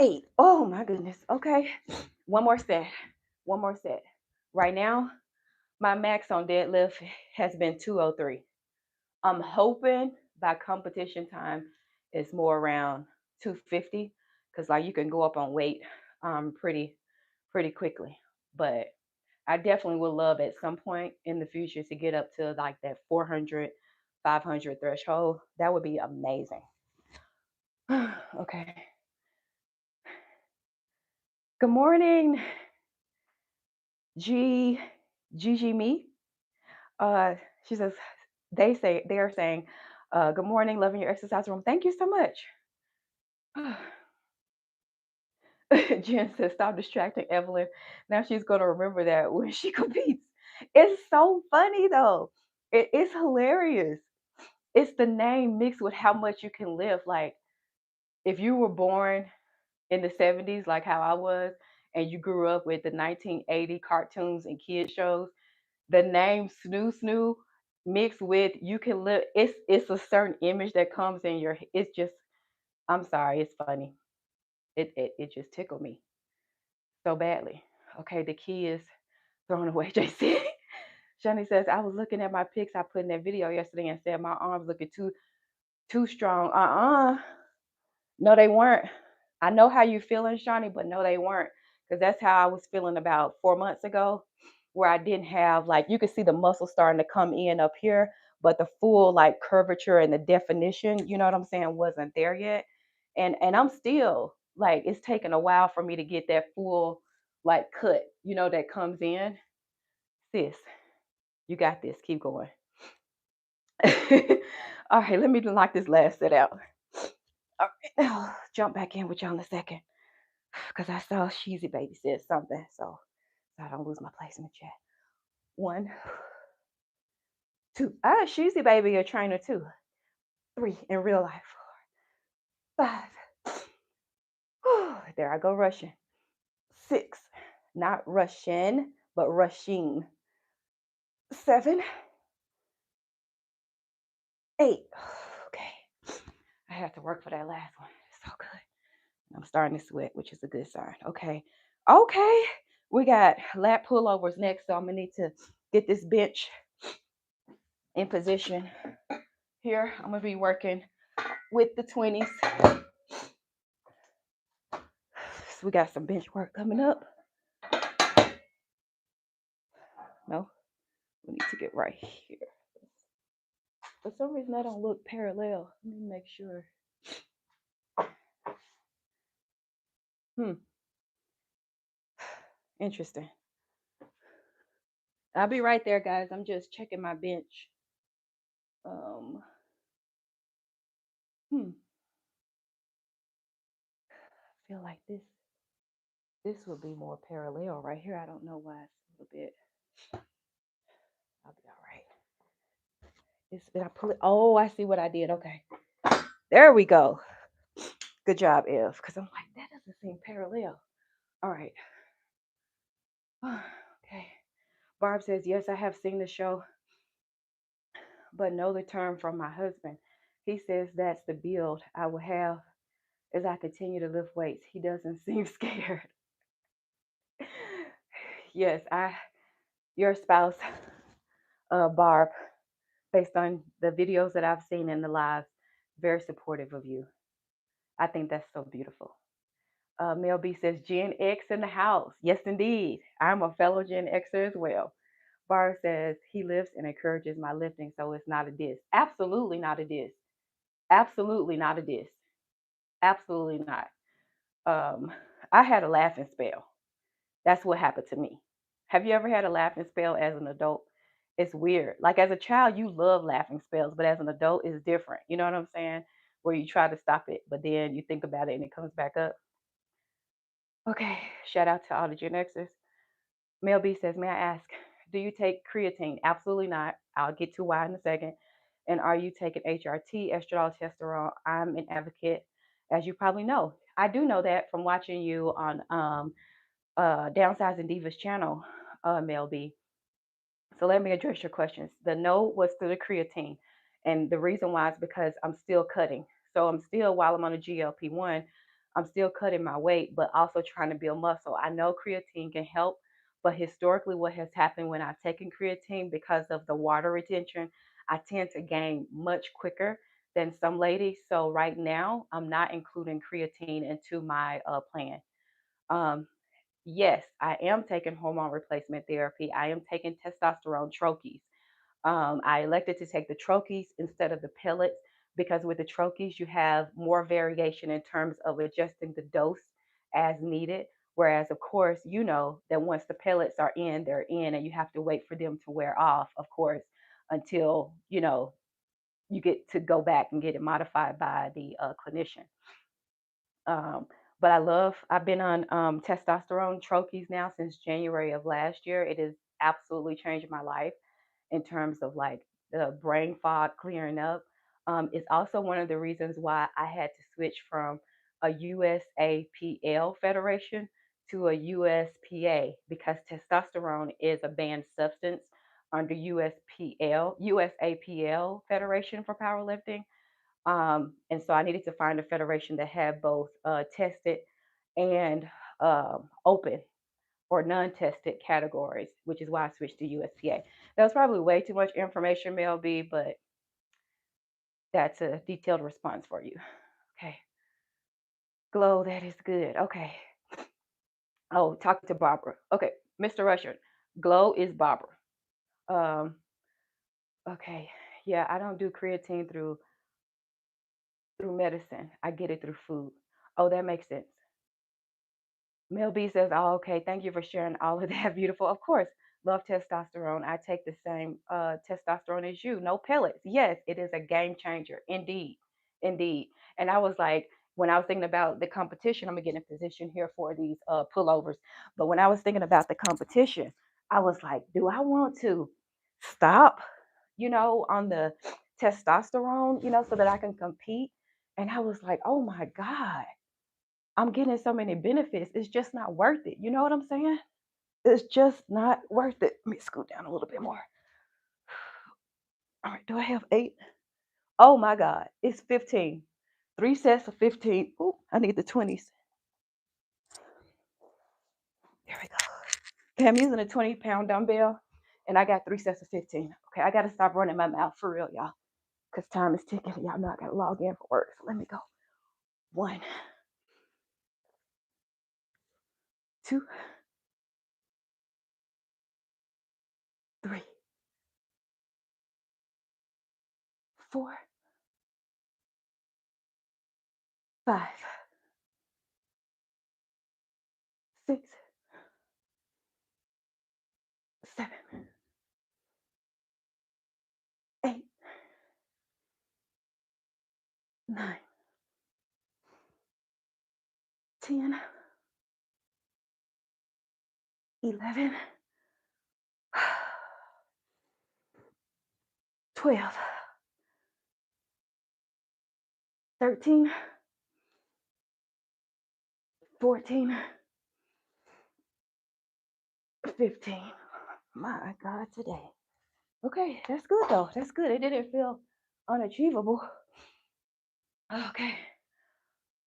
8. Oh my goodness. Okay. One more set. One more set. Right now, my max on deadlift has been 203. I'm hoping by competition time it's more around 250 because like you can go up on weight. pretty quickly. But I definitely would love at some point in the future to get up to like that 400, 500 threshold. That would be amazing. Okay. Good morning, G Gigi me. Uh, she says they are saying, good morning, loving your exercise room. Thank you so much. Jen says, stop distracting Evelyn. Now she's going to remember that when she competes. It's so funny though. It's hilarious. It's the name mixed with how much you can live. Like if you were born in the 70s, like how I was, and you grew up with the 1980 cartoons and kid shows, the name Snoo Snoo mixed with you can live. It's a certain image that comes in your. It's just. I'm sorry. It's funny. It just tickled me so badly. Okay, the key is thrown away. JC. Shani says I was looking at my pics I put in that video yesterday and said my arms looking too strong. No, they weren't. I know how you feeling, Shawnee, but no, they weren't. Because that's how I was feeling about 4 months ago, where I didn't have like you could see the muscle starting to come in up here, but the full like curvature and the definition, you know what I'm saying, wasn't there yet. And I'm still like it's taken a while for me to get that full like cut, that comes in. Sis, you got this. Keep going. All right, let me knock this last set out. All right, jump back in with y'all in a second because I saw Sheezy Baby said something, so I don't lose my place in the chat. 1, 2. Sheezy Baby a trainer too. 3 in real life. 5. There I go rushing. 6. Not Russian, but rushing. 7. 8. Okay. I have to work for that last one. It's so good. I'm starting to sweat, which is a good sign. Okay. Okay. We got lat pullovers next, so I'm gonna need to get this bench in position. Here, I'm gonna be working with the 20s. So we got some bench work coming up. No, we need to get right here. For some reason, I don't look parallel. Let me make sure. Interesting. I'll be right there, guys. I'm just checking my bench. I feel like this would be more parallel right here. I don't know why it's a little bit. I'll be all right. Did I pull it? Oh, I see what I did. Okay. There we go. Good job, Ev. Because I'm like, that doesn't seem parallel. All right. Okay. Barb says, yes, I have seen the show, but know the term from my husband. He says that's the build I will have as I continue to lift weights. He doesn't seem scared. Yes, your spouse, Barb, based on the videos that I've seen in the lives, very supportive of you. I think that's so beautiful. Mel B says Gen X in the house. Yes, indeed. I'm a fellow Gen Xer as well. Bar says he lifts and encourages my lifting, so it's not a diss. Absolutely not a diss. Absolutely not a diss. Absolutely not. I had a laughing spell. That's what happened to me. Have you ever had a laughing spell as an adult? It's weird. Like as a child, you love laughing spells, but as an adult, it's different. You know what I'm saying? Where you try to stop it, but then you think about it and it comes back up. Okay, shout out to all the Gen Xers. Mel B says, may I ask, do you take creatine? Absolutely not. I'll get to why in a second. And are you taking HRT, estradiol, testosterone? I'm an advocate, as you probably know. I do know that from watching you on Downsizing Divas channel, Mel B. So let me address your questions. The no was to the creatine. And the reason why is because I'm still cutting. So I'm still, while I'm on a GLP-1, I'm still cutting my weight, but also trying to build muscle. I know creatine can help, but historically, what has happened when I've taken creatine because of the water retention, I tend to gain much quicker than some ladies. So right now, I'm not including creatine into my plan. Um, yes, I am taking hormone replacement therapy. I am taking testosterone troches. I elected to take the troches instead of the pellets because with the troches, you have more variation in terms of adjusting the dose as needed. Whereas, of course, you know that once the pellets are in, they're in, and you have to wait for them to wear off, of course, until, you get to go back and get it modified by the clinician. Um, but I've been on testosterone troches now since January of last year. It has absolutely changed my life in terms of like the brain fog clearing up. It's also one of the reasons why I had to switch from a USAPL federation to a USPA because testosterone is a banned substance under USAPL Federation for powerlifting. And so I needed to find a federation that had both tested and open or non-tested categories, which is why I switched to USPA. That was probably way too much information, Mel B, but that's a detailed response for you. Okay. Glow, that is good. Okay. Oh, talk to Barbara. Okay, Mr. Rusher. Glow is Barbara. Um, okay. Yeah, I don't do creatine through medicine. I get it through food. Oh, that makes sense. Mel B says, "Oh, okay. Thank you for sharing all of that. Beautiful. Of course, love testosterone. I take the same testosterone as you. No pellets. Yes, it is a game changer. Indeed, indeed." And I was like, when I was thinking about the competition, I'm gonna get in position here for these pullovers. But when I was thinking about the competition, I was like, do I want to stop, on the testosterone, so that I can compete? And I was like, oh my God, I'm getting so many benefits. It's just not worth it. You know what I'm saying? It's just not worth it. Let me scoot down a little bit more. All right, do I have 8? Oh my God, it's 15. 3 sets of 15. Ooh, I need the 20s. There we go. Okay, I'm using a 20-pound dumbbell and I got 3 sets of 15. Okay, I got to stop running my mouth for real, y'all, because time is ticking. Y'all know I got to log in for work. So let me go. 1, 2, 3, 4, 5, 6, 7, 8, 9, 10, 11, 12, 13, 14, 15. My God, today. Okay, that's good though. That's good. It didn't feel unachievable. Okay.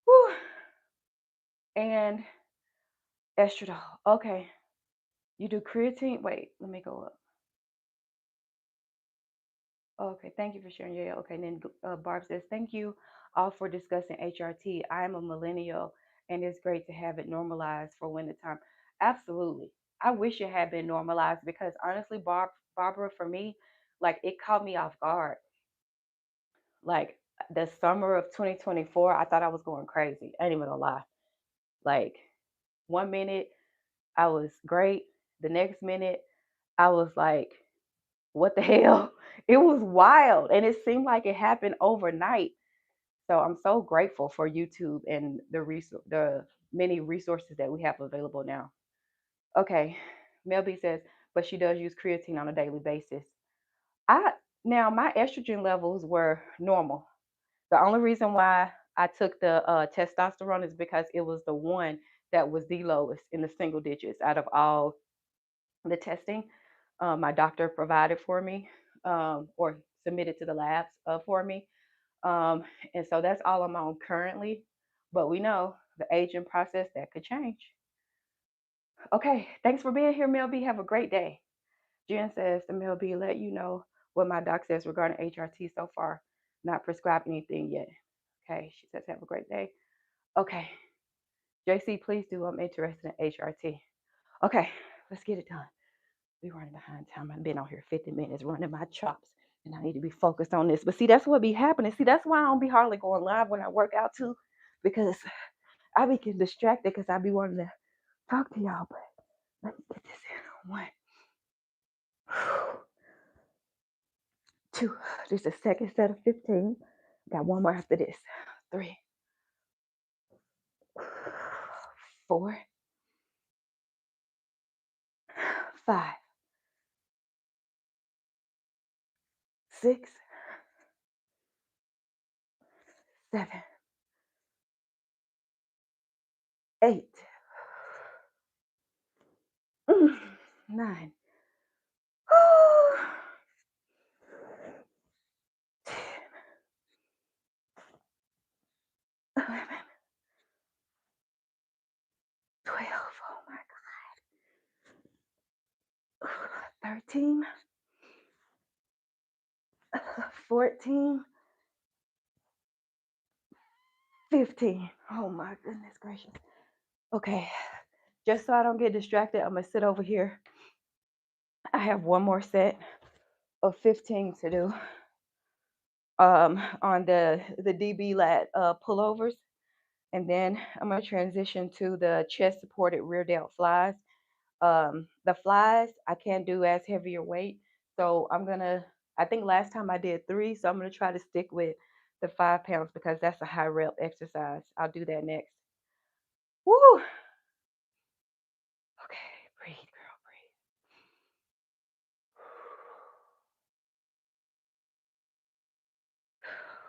Whew. And estradiol. Okay. You do creatine. Wait, let me go up. Okay, thank you for sharing. Yeah, okay. And then Barb says, thank you all for discussing HRT. I am a millennial and it's great to have it normalized for when the time. Absolutely. I wish it had been normalized because honestly, Barbara, for me, like it caught me off guard. Like the summer of 2024, I thought I was going crazy. I ain't even gonna lie. Like 1 minute I was great. The next minute I was like, what the hell? It was wild. And it seemed like it happened overnight. So I'm so grateful for YouTube and the many resources that we have available now. Okay. Mel B says, but she does use creatine on a daily basis. I Now my estrogen levels were normal. The only reason why I took the testosterone is because it was the one that was the lowest in the single digits out of all the testing my doctor provided for me or submitted to the labs for me. Um, and so that's all I'm on currently. But we know the aging process that could change. Okay, thanks for being here, Mel B. Have a great day. Jen says the Mel B let you know what my doc says regarding HRT so far. Not prescribed anything yet. Okay, she says have a great day. Okay, JC, please do. I'm interested in HRT. Okay, let's get it done. We're running behind time. I've been on here 50 minutes running my chops, and I need to be focused on this. But see, that's what be happening. See, that's why I don't be hardly going live when I work out too, because I be getting distracted because I be wanting to talk to y'all. But let me get this in. One, two. This is the second set of 15. Got one more after this. 3, 4, 5, 6, 7, 8, 9, 10, 11, 12. Oh my God. 13, 14, 15. Oh my goodness gracious. Okay. Just so I don't get distracted, I'm going to sit over here. I have one more set of 15 to do on the DB lat pullovers. And then I'm going to transition to the chest supported rear delt flies. The flies I can't do as heavier weight. So I think last time I did 3. So I'm going to try to stick with the 5 pounds because that's a high rep exercise. I'll do that next. Woo! Okay, breathe, girl, breathe.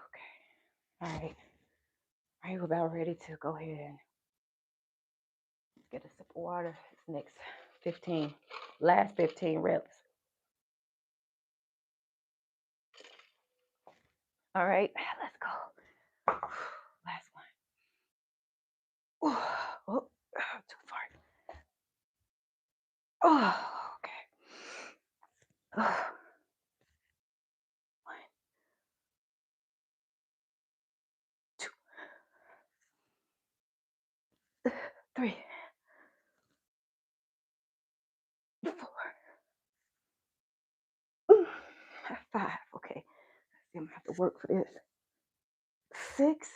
Okay, all right. Are you about ready to go ahead and get a sip of water? It's next 15, last 15 reps. All right, let's go. Last one. Oh, too far. Oh, okay. 1, 2, 3, 4, 5. Okay, I'm gonna have to work for this. 6,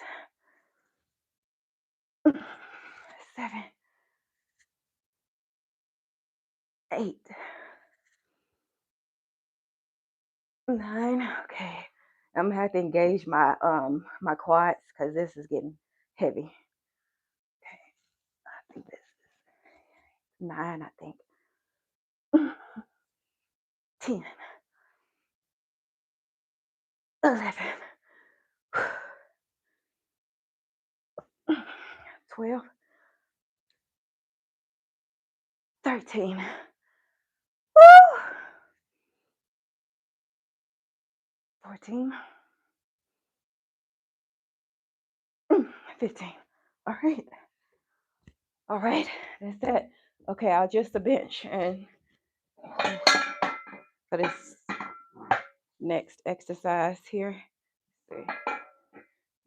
7, 8, 9. Okay, I'm gonna have to engage my quads because this is getting heavy. Okay, I think this is 9. I think 10, 11, 12, 13. Woo! 14, 15. All right. All right. That's that. Okay, I'll adjust the bench and for this next exercise here. Let's see.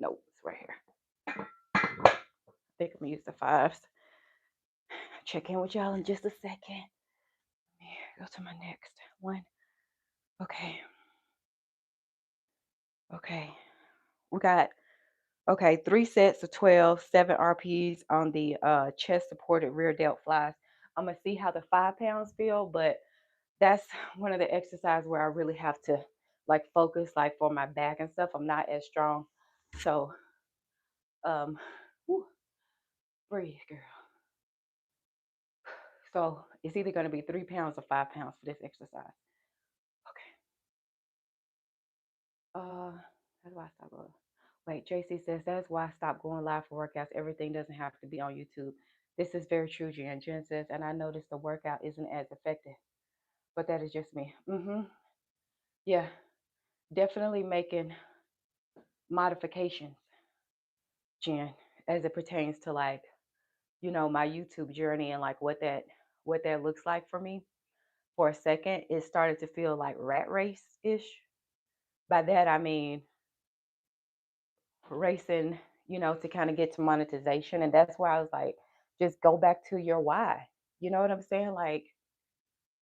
Nope, it's right here. I think I'm gonna use the 5s. Check in with y'all in just a second. Let me go to my next one. Okay. Okay. We got 3 sets of 12, 7 RPs on the chest supported rear delt flies. I'm gonna see how the 5 pounds feel, but that's one of the exercises where I really have to like focus, like for my back and stuff. I'm not as strong. So whew, breathe, girl. So it's either gonna be 3 pounds or 5 pounds for this exercise. Okay. That's why I stopped going. Wait, JC says that's why I stopped going live for workouts. Everything doesn't have to be on YouTube. This is very true, Jen. Jen says, and I noticed the workout isn't as effective, but that is just me. Yeah, definitely making modifications, Jen, as it pertains to like, my YouTube journey and like what that looks like for me. For a second, it started to feel like rat race ish. By that I mean racing, to kind of get to monetization. And that's why I was like, just go back to your why. You know what I'm saying? Like,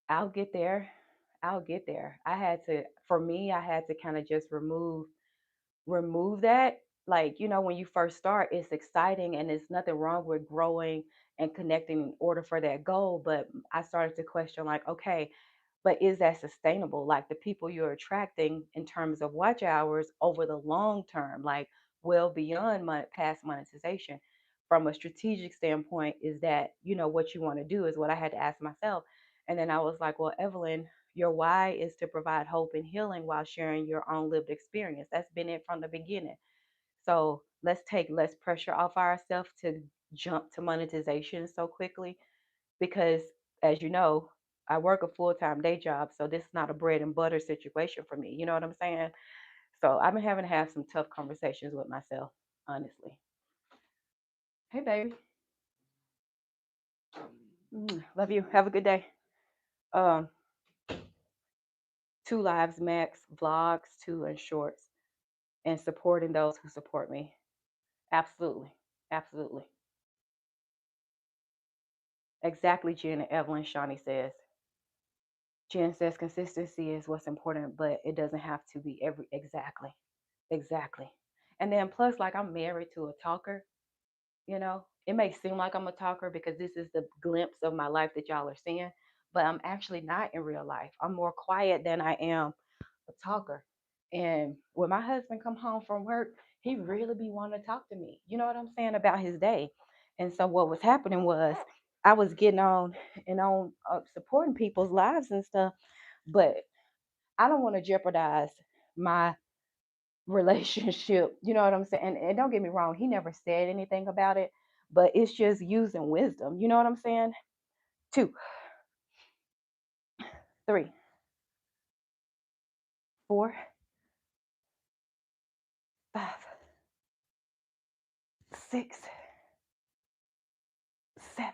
I'll get there. I'll get there. I had to, for me, I had to kind of just remove that. Like, when you first start, it's exciting and there's nothing wrong with growing and connecting in order for that goal. But I started to question, like, okay, but is that sustainable? Like the people you're attracting in terms of watch hours over the long term, like well beyond past monetization. From a strategic standpoint, is that what you want to do is what I had to ask myself. And then I was like, well, Evelyn, your why is to provide hope and healing while sharing your own lived experience. That's been it from the beginning. So let's take less pressure off ourselves to jump to monetization so quickly, because as you know, I work a full-time day job, so this is not a bread and butter situation for me. You know what I'm saying? So I've been having to have some tough conversations with myself, honestly. Hey, baby. Love you. Have a good day. Um, two lives max, vlogs, two and shorts, and supporting those who support me. Absolutely. Absolutely. Exactly, Jen and Evelyn, Shawnee says. Jen says consistency is what's important, but it doesn't have to be every exactly. Exactly. And then plus, like, I'm married to a talker. It may seem like I'm a talker because this is the glimpse of my life that y'all are seeing, but I'm actually not in real life. I'm more quiet than I am a talker. And when my husband come home from work, he really be wanting to talk to me. You know what I'm saying, about his day. And so what was happening was I was getting on and on, supporting people's lives and stuff, but I don't want to jeopardize my relationship. You know what I'm saying? And don't get me wrong, he never said anything about it, but it's just using wisdom. You know what I'm saying? Two, three, four, five, six, seven,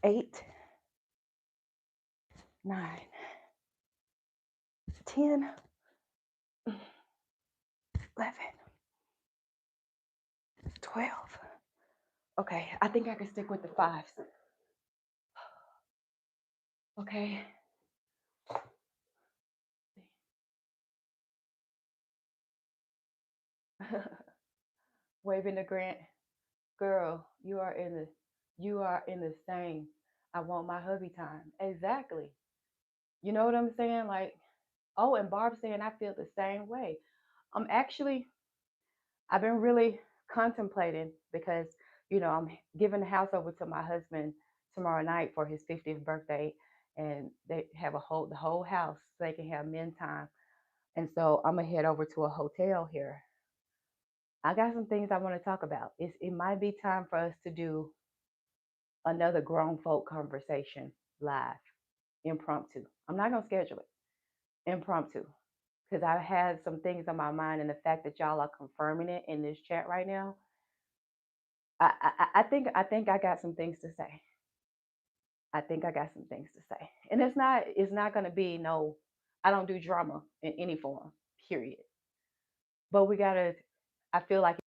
eight, nine, 10, 11, 12. Okay, I think I can stick with the fives. Okay. Waving the grant. Girl, you are in the same. I want my hubby time. Exactly. You know what I'm saying? Like, oh, and Barb saying I feel the same way. Actually, I've been really contemplating because, I'm giving the house over to my husband tomorrow night for his 50th birthday, and they have the whole house so they can have men time. And so I'm gonna head over to a hotel here. I got some things I want to talk about. It might be time for us to do another grown folk conversation live, impromptu. I'm not gonna schedule it, impromptu, because I had some things on my mind, and the fact that y'all are confirming it in this chat right now, I think I got some things to say. I think I got some things to say, and it's not going to be no. I don't do drama in any form, period. But we gotta. I feel like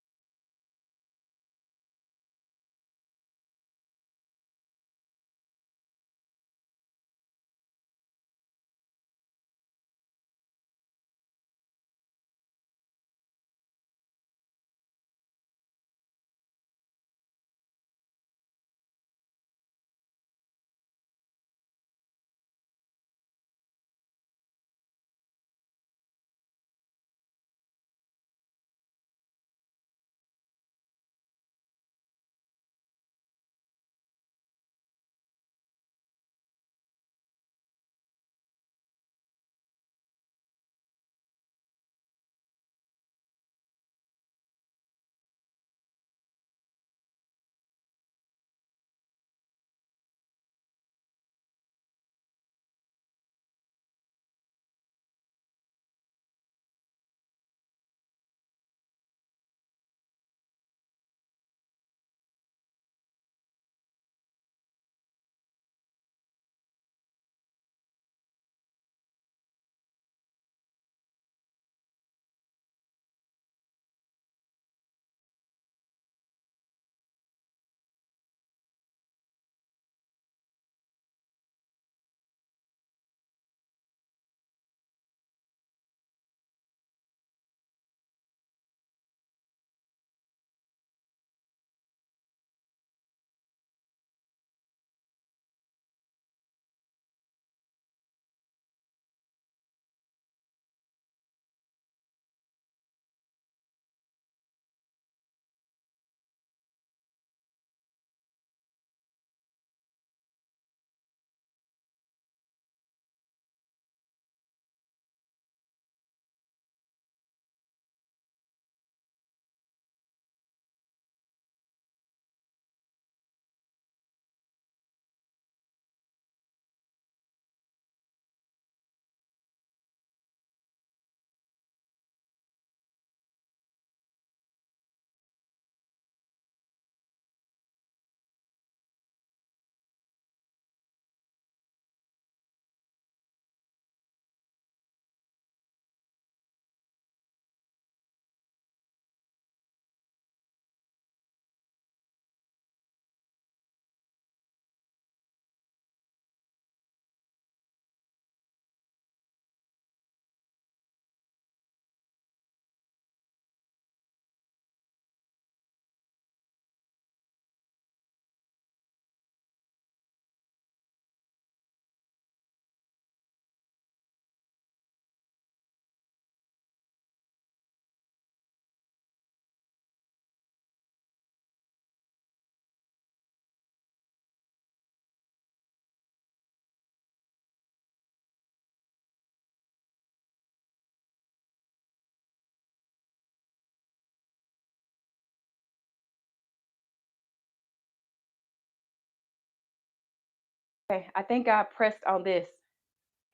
Okay, I think I pressed on this.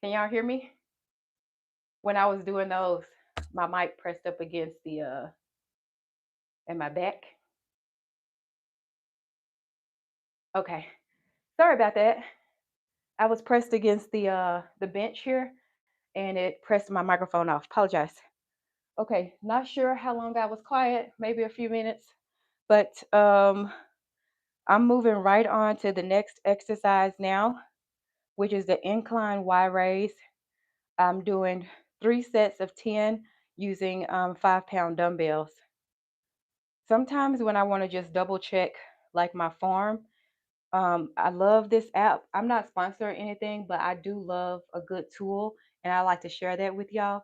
Can y'all hear me? When I was doing those, my mic pressed up against the in my back. Okay. Sorry about that. I was pressed against the bench here and it pressed my microphone off. Apologize. Okay, not sure how long I was quiet, maybe a few minutes, but I'm moving right on to the next exercise now, which is the incline Y raise. I'm doing 3 sets of 10 using 5 pound dumbbells. Sometimes when I want to just double check like my form, I love this app. I'm not sponsored or anything, but I do love a good tool and I like to share that with y'all.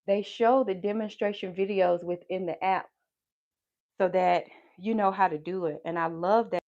They show the demonstration videos within the app so that you know how to do it. And I love that.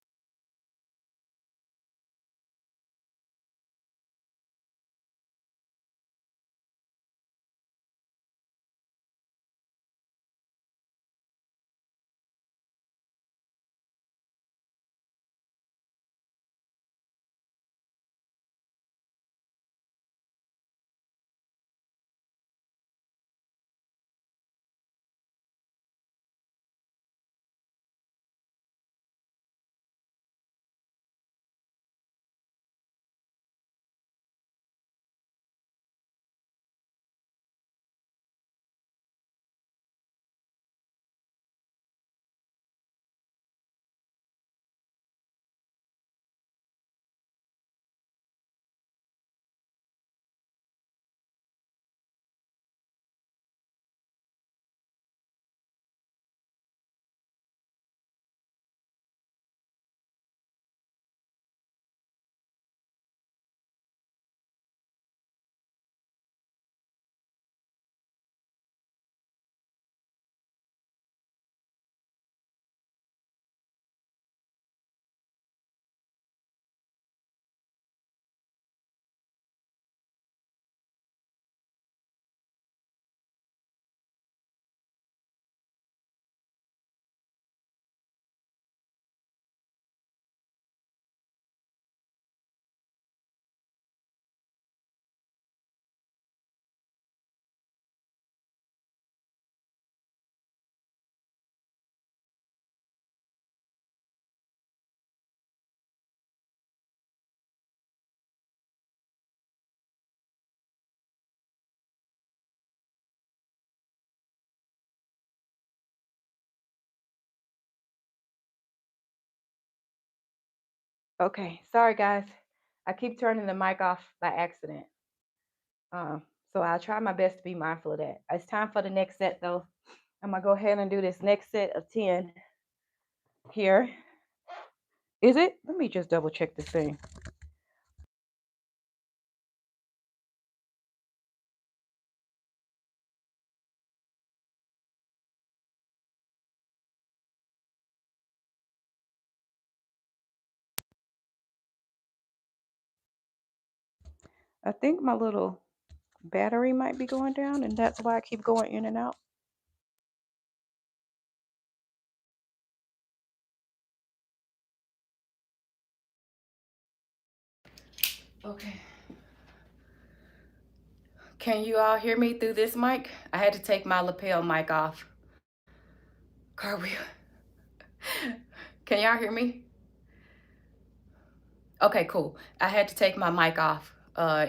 Okay, sorry guys. I keep turning the mic off by accident. So I'll try my best to be mindful of that. It's time for the next set though. I'm gonna go ahead and do this next set of 10 here. Is it? Let me just double check this thing. I think my little battery might be going down and that's why I keep going in and out. Okay. Can you all hear me through this mic? I had to take my lapel mic off. Cartwheel. Can y'all hear me? Okay, cool. I had to take my mic off.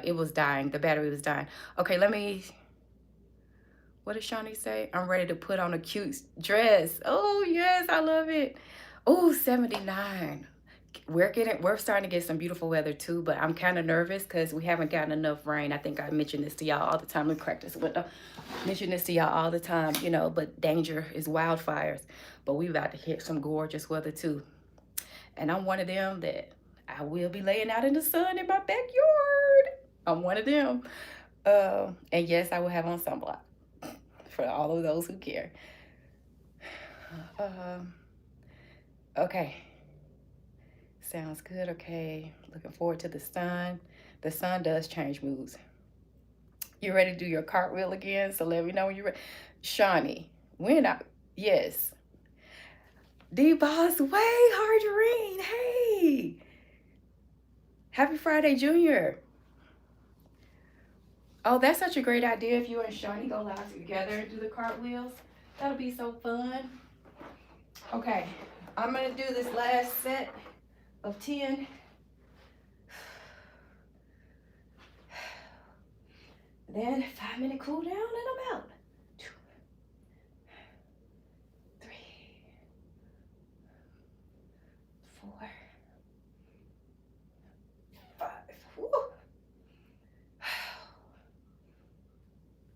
It was dying. The battery was dying. Okay, what did Shawnee say? I'm ready to put on a cute dress. Oh, yes, I love it. Oh, 79. We're starting to get some beautiful weather too, but I'm kind of nervous because we haven't gotten enough rain. I think I mention this to y'all all the time. Let me crack this window. Mention this to y'all all the time, but danger is wildfires. But we about to hit some gorgeous weather too. And I'm one of them that I will be laying out in the sun in my backyard. I'm one of them. And yes, I will have on sunblock for all of those who care. Okay. Sounds good. Okay. Looking forward to the sun. The sun does change moods. You ready to do your cartwheel again? So let me know when you're ready. Shawnee, yes. D-Boss, way, Harderine, hey. Happy Friday, Junior. Oh, that's such a great idea if you and Shawnee go live together and do the cartwheels. That'll be so fun. Okay, I'm gonna do this last set of 10. Then 5-minute cool down and I'm out. 2, 3, 4, 5. Woo.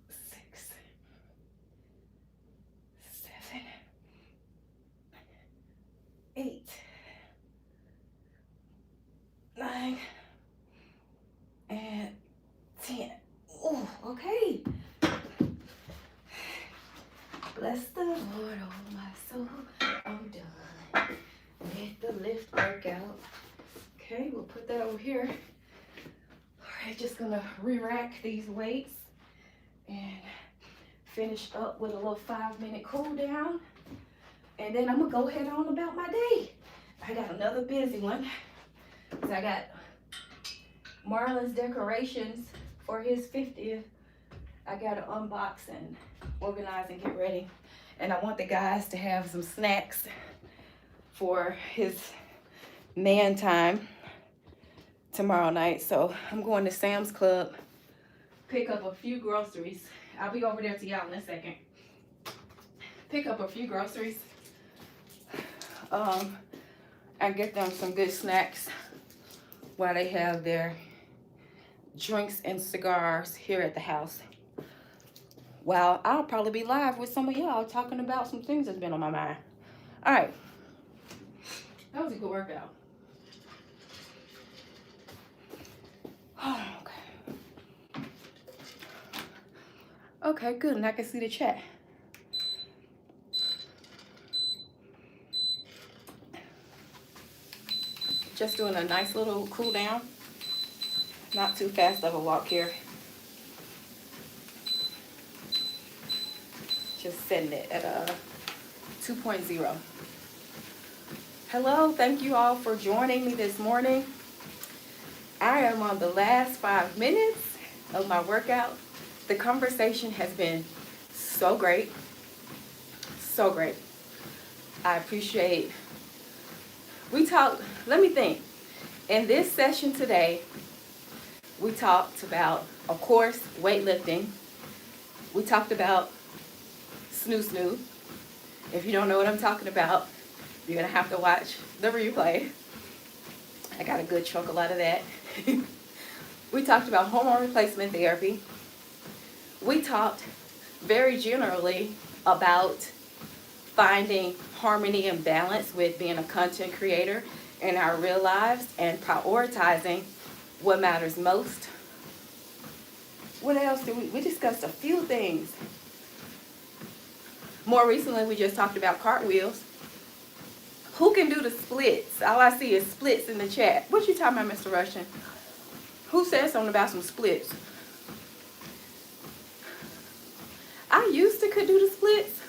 6, 7, 8, 9, and 10. Oh, okay. Bless the Lord, oh my soul. I'm done with the lift workout. Okay, we'll put that over here. All right, just gonna re-rack these weights and finish up with a little 5-minute cool down. And then I'm gonna go ahead on about my day. I got another busy one. So I got Marlon's decorations for his 50th. I gotta unbox and organize and get ready. And I want the guys to have some snacks for his man time tomorrow night. So I'm going to Sam's Club, pick up a few groceries. I'll be over there to y'all in a second. Pick up a few groceries. And get them some good snacks while they have their drinks and cigars here at the house. Well, I'll probably be live with some of y'all talking about some things that's been on my mind. All right. That was a good workout. Okay. Okay, good. And I can see the chat. Just doing a nice little cool down. Not too fast of a walk here. Just setting it at a 2.0. Hello, thank you all for joining me this morning. I am on the last 5 minutes of my workout. The conversation has been so great. So great. I appreciate. We talked, let me think. In this session today, we talked about, of course, weightlifting. We talked about snoo. If you don't know what I'm talking about, you're going to have to watch the replay. I got a good chunk of that. We talked about hormone replacement therapy. We talked very generally about finding harmony and balance with being a content creator in our real lives and prioritizing what matters most. What else did we discussed a few things. More recently, we just talked about cartwheels. Who can do the splits? All I see is splits in the chat. What you talking about, Mr. Russian? Who said something about some splits? I used to could do the splits.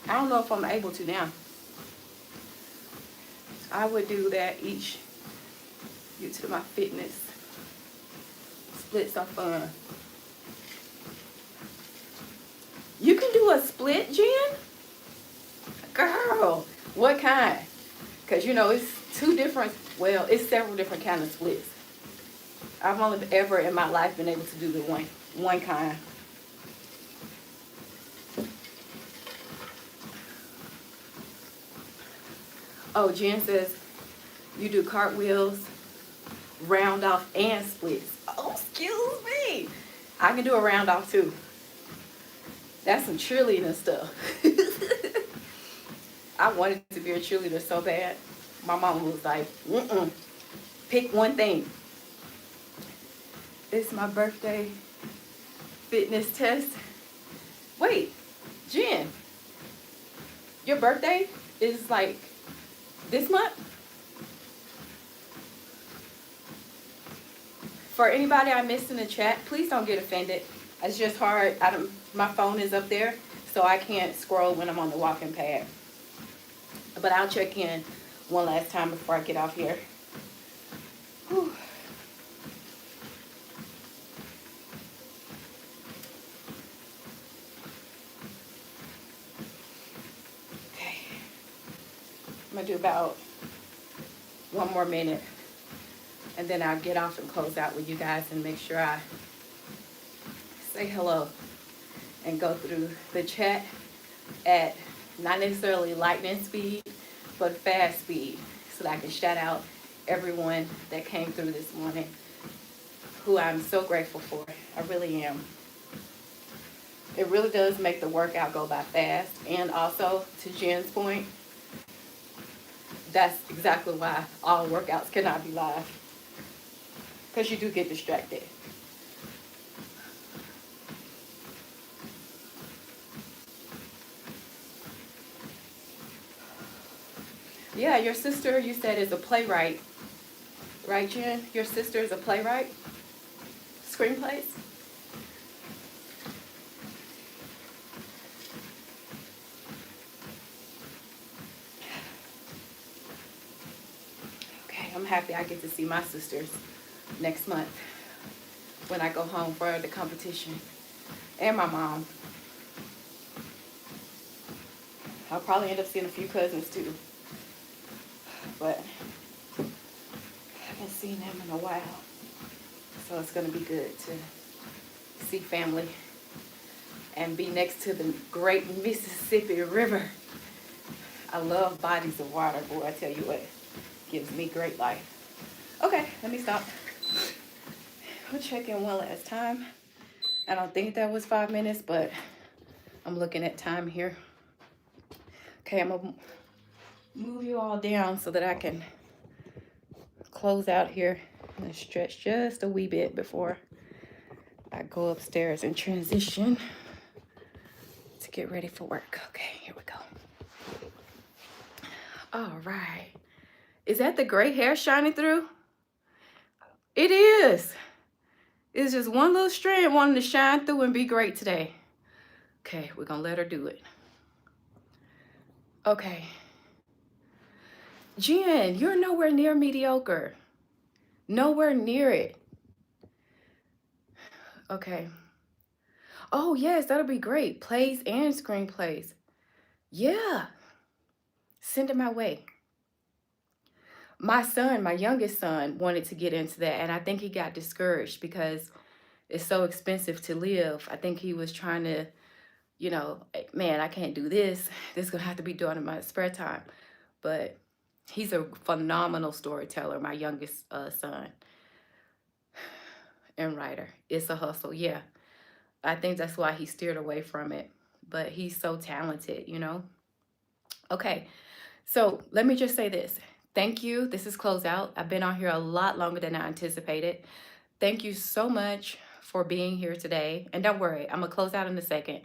I don't know if I'm able to now. I would do that each due to my fitness. Splits are fun. You can do a split, Jen? Girl, what kind? Because, you know, it's it's several different kinds of splits. I've only ever in my life been able to do the one kind. Oh, Jen says you do cartwheels, round off, and splits. Oh, excuse me. I can do a round off too. That's some cheerleading stuff. I wanted to be a cheerleader so bad. My mom was like, pick one thing. It's my birthday fitness test. Wait, Jen, your birthday is like this month? For anybody I missed in the chat, please don't get offended. It's just hard. My phone is up there, so I can't scroll when I'm on the walking pad. But I'll check in one last time before I get off here. Whew. do about 1 more minute, and then I'll get off and close out with you guys and make sure I say hello and go through the chat at not necessarily lightning speed, but fast speed, so that I can shout out everyone that came through this morning, who I'm so grateful for. I really am. It really does make the workout go by fast. And also, to Jen's point, that's exactly why all workouts cannot be live, because you do get distracted. Yeah, your sister, you said, is a playwright, right, Jen? Your sister is a playwright? Screenplays? Okay, I'm happy I get to see my sisters next month when I go home for the competition. And my mom. I'll probably end up seeing a few cousins too. But I haven't seen them in a while. So it's going to be good to see family and be next to the great Mississippi River. I love bodies of water, boy, I tell you what, gives me great life. Okay, let me stop. We'll check in one last time. I don't think that was 5 minutes, but I'm looking at time here. Okay, I'm gonna move you all down so that I can close out here and stretch just a wee bit before I go upstairs and transition to get ready for work. Okay, here we go. All right. Is that the gray hair shining through? It is. It's just one little strand wanting to shine through and be great today. Okay, we're gonna let her do it. Okay. Jen, you're nowhere near mediocre. Nowhere near it. Okay. Oh, yes, that'll be great. Plays and screenplays. Yeah. Send it my way. My son, my youngest son, wanted to get into that, and I think he got discouraged because it's so expensive to live. I think he was trying to, man, I can't do this. This is going to have to be done in my spare time. But he's a phenomenal storyteller, my youngest son and writer. It's a hustle, yeah. I think that's why he steered away from it. But he's so talented. Okay, so let me just say this. Thank you. This is closeout. I've been on here a lot longer than I anticipated. Thank you so much for being here today. And don't worry, I'm going to close out in a second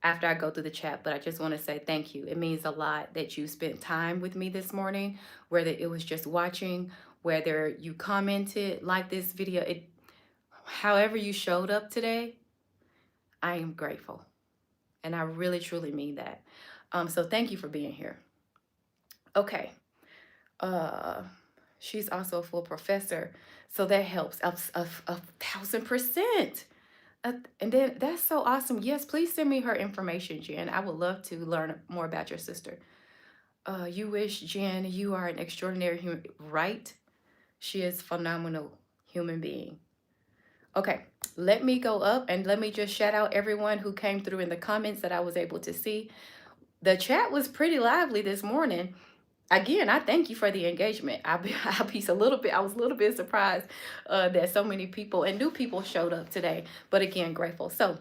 after I go through the chat, but I just want to say thank you. It means a lot that you spent time with me this morning, whether it was just watching, whether you commented, like this video, however you showed up today, I am grateful. And I really, truly mean that. So thank you for being here. Okay. She's also a full professor, so that helps a 1,000%. And then that's so awesome. Yes, please send me her information, Jen. I would love to learn more about your sister. You wish, Jen, you are an extraordinary human, right? She is a phenomenal human being. Okay, let me go up and let me just shout out everyone who came through in the comments that I was able to see. The chat was pretty lively this morning. Again, I thank you for the engagement. I was a little bit surprised that so many people and new people showed up today, but again, grateful. So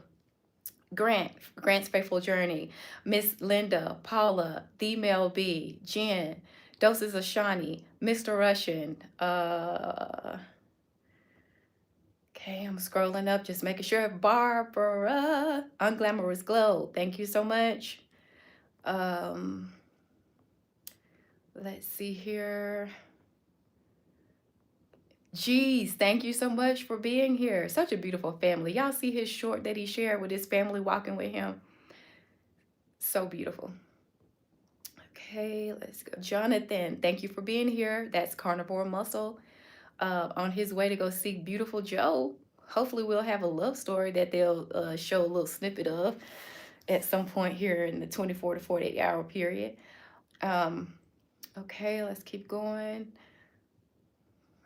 Grant's Faithful Journey, Miss Linda, Paula, The Mel B, Jen, Doses of Shawnee, Mr. Russian. Okay, I'm scrolling up, just making sure. Barbara, Unglamorous Glow, thank you so much. Let's see here. Geez, thank you so much for being here. Such a beautiful family. Y'all see his short that he shared with his family walking with him? So beautiful. Okay, let's go. Jonathan, thank you for being here. That's Carnivore Muscle on his way to go see Beautiful Joe. Hopefully we'll have a love story that they'll show a little snippet of at some point here in the 24 to 48 hour period. Okay, let's keep going.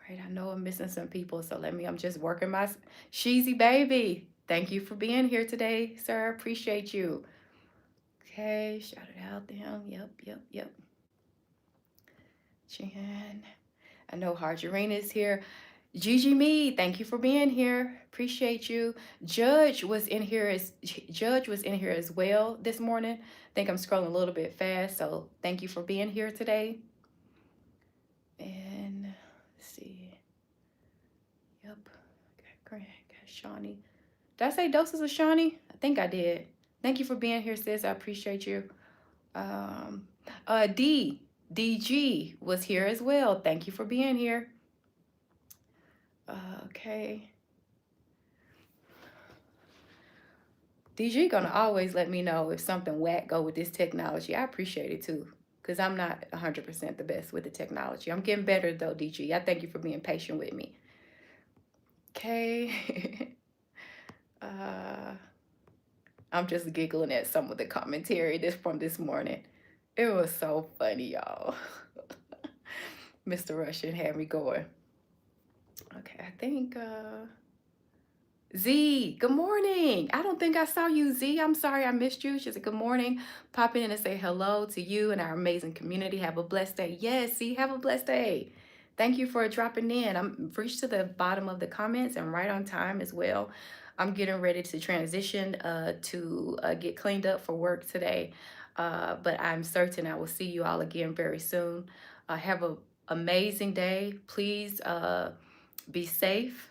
Right, I know I'm missing some people, so I'm just working my Sheezy baby. Thank you for being here today, sir. Appreciate you. Okay, shout it out to him. Yep, yep, yep. Jan. I know Harjarina is here. Gigi Me, thank you for being here. Appreciate you. Judge was in here as well this morning. I think I'm scrolling a little bit fast, so thank you for being here today. And let's see. Yep. Okay, great. Okay, Shawnee. Did I say doses of Shawnee? I think I did. Thank you for being here, sis. I appreciate you. Um, DG was here as well. Thank you for being here. Okay. DG gonna always let me know if something whack go with this technology. I appreciate it too, because I'm not 100% the best with the technology. I'm getting better though, DG. I thank you for being patient with me. Okay. uh, I'm just giggling at some of the commentary from this morning. It was so funny, y'all. Mr. Russian had me going. Okay, I think Z, good morning. I don't think I saw you, Z. I'm sorry I missed you. She said, good morning. Pop in and say hello to you and our amazing community. Have a blessed day. Yes, Z, have a blessed day. Thank you for dropping in. I'm reached to the bottom of the comments and right on time as well. I'm getting ready to transition to get cleaned up for work today. But I'm certain I will see you all again very soon. Have an amazing day. Please be safe.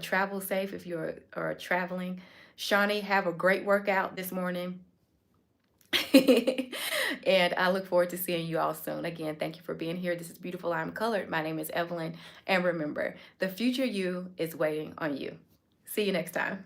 Travel safe if you're are traveling. Shawnee, have a great workout this morning. And I look forward to seeing you all soon. Again, thank you for being here. This is Beautiful I'm Colored. My name is Evelyn. And remember, the future you is waiting on you. See you next time.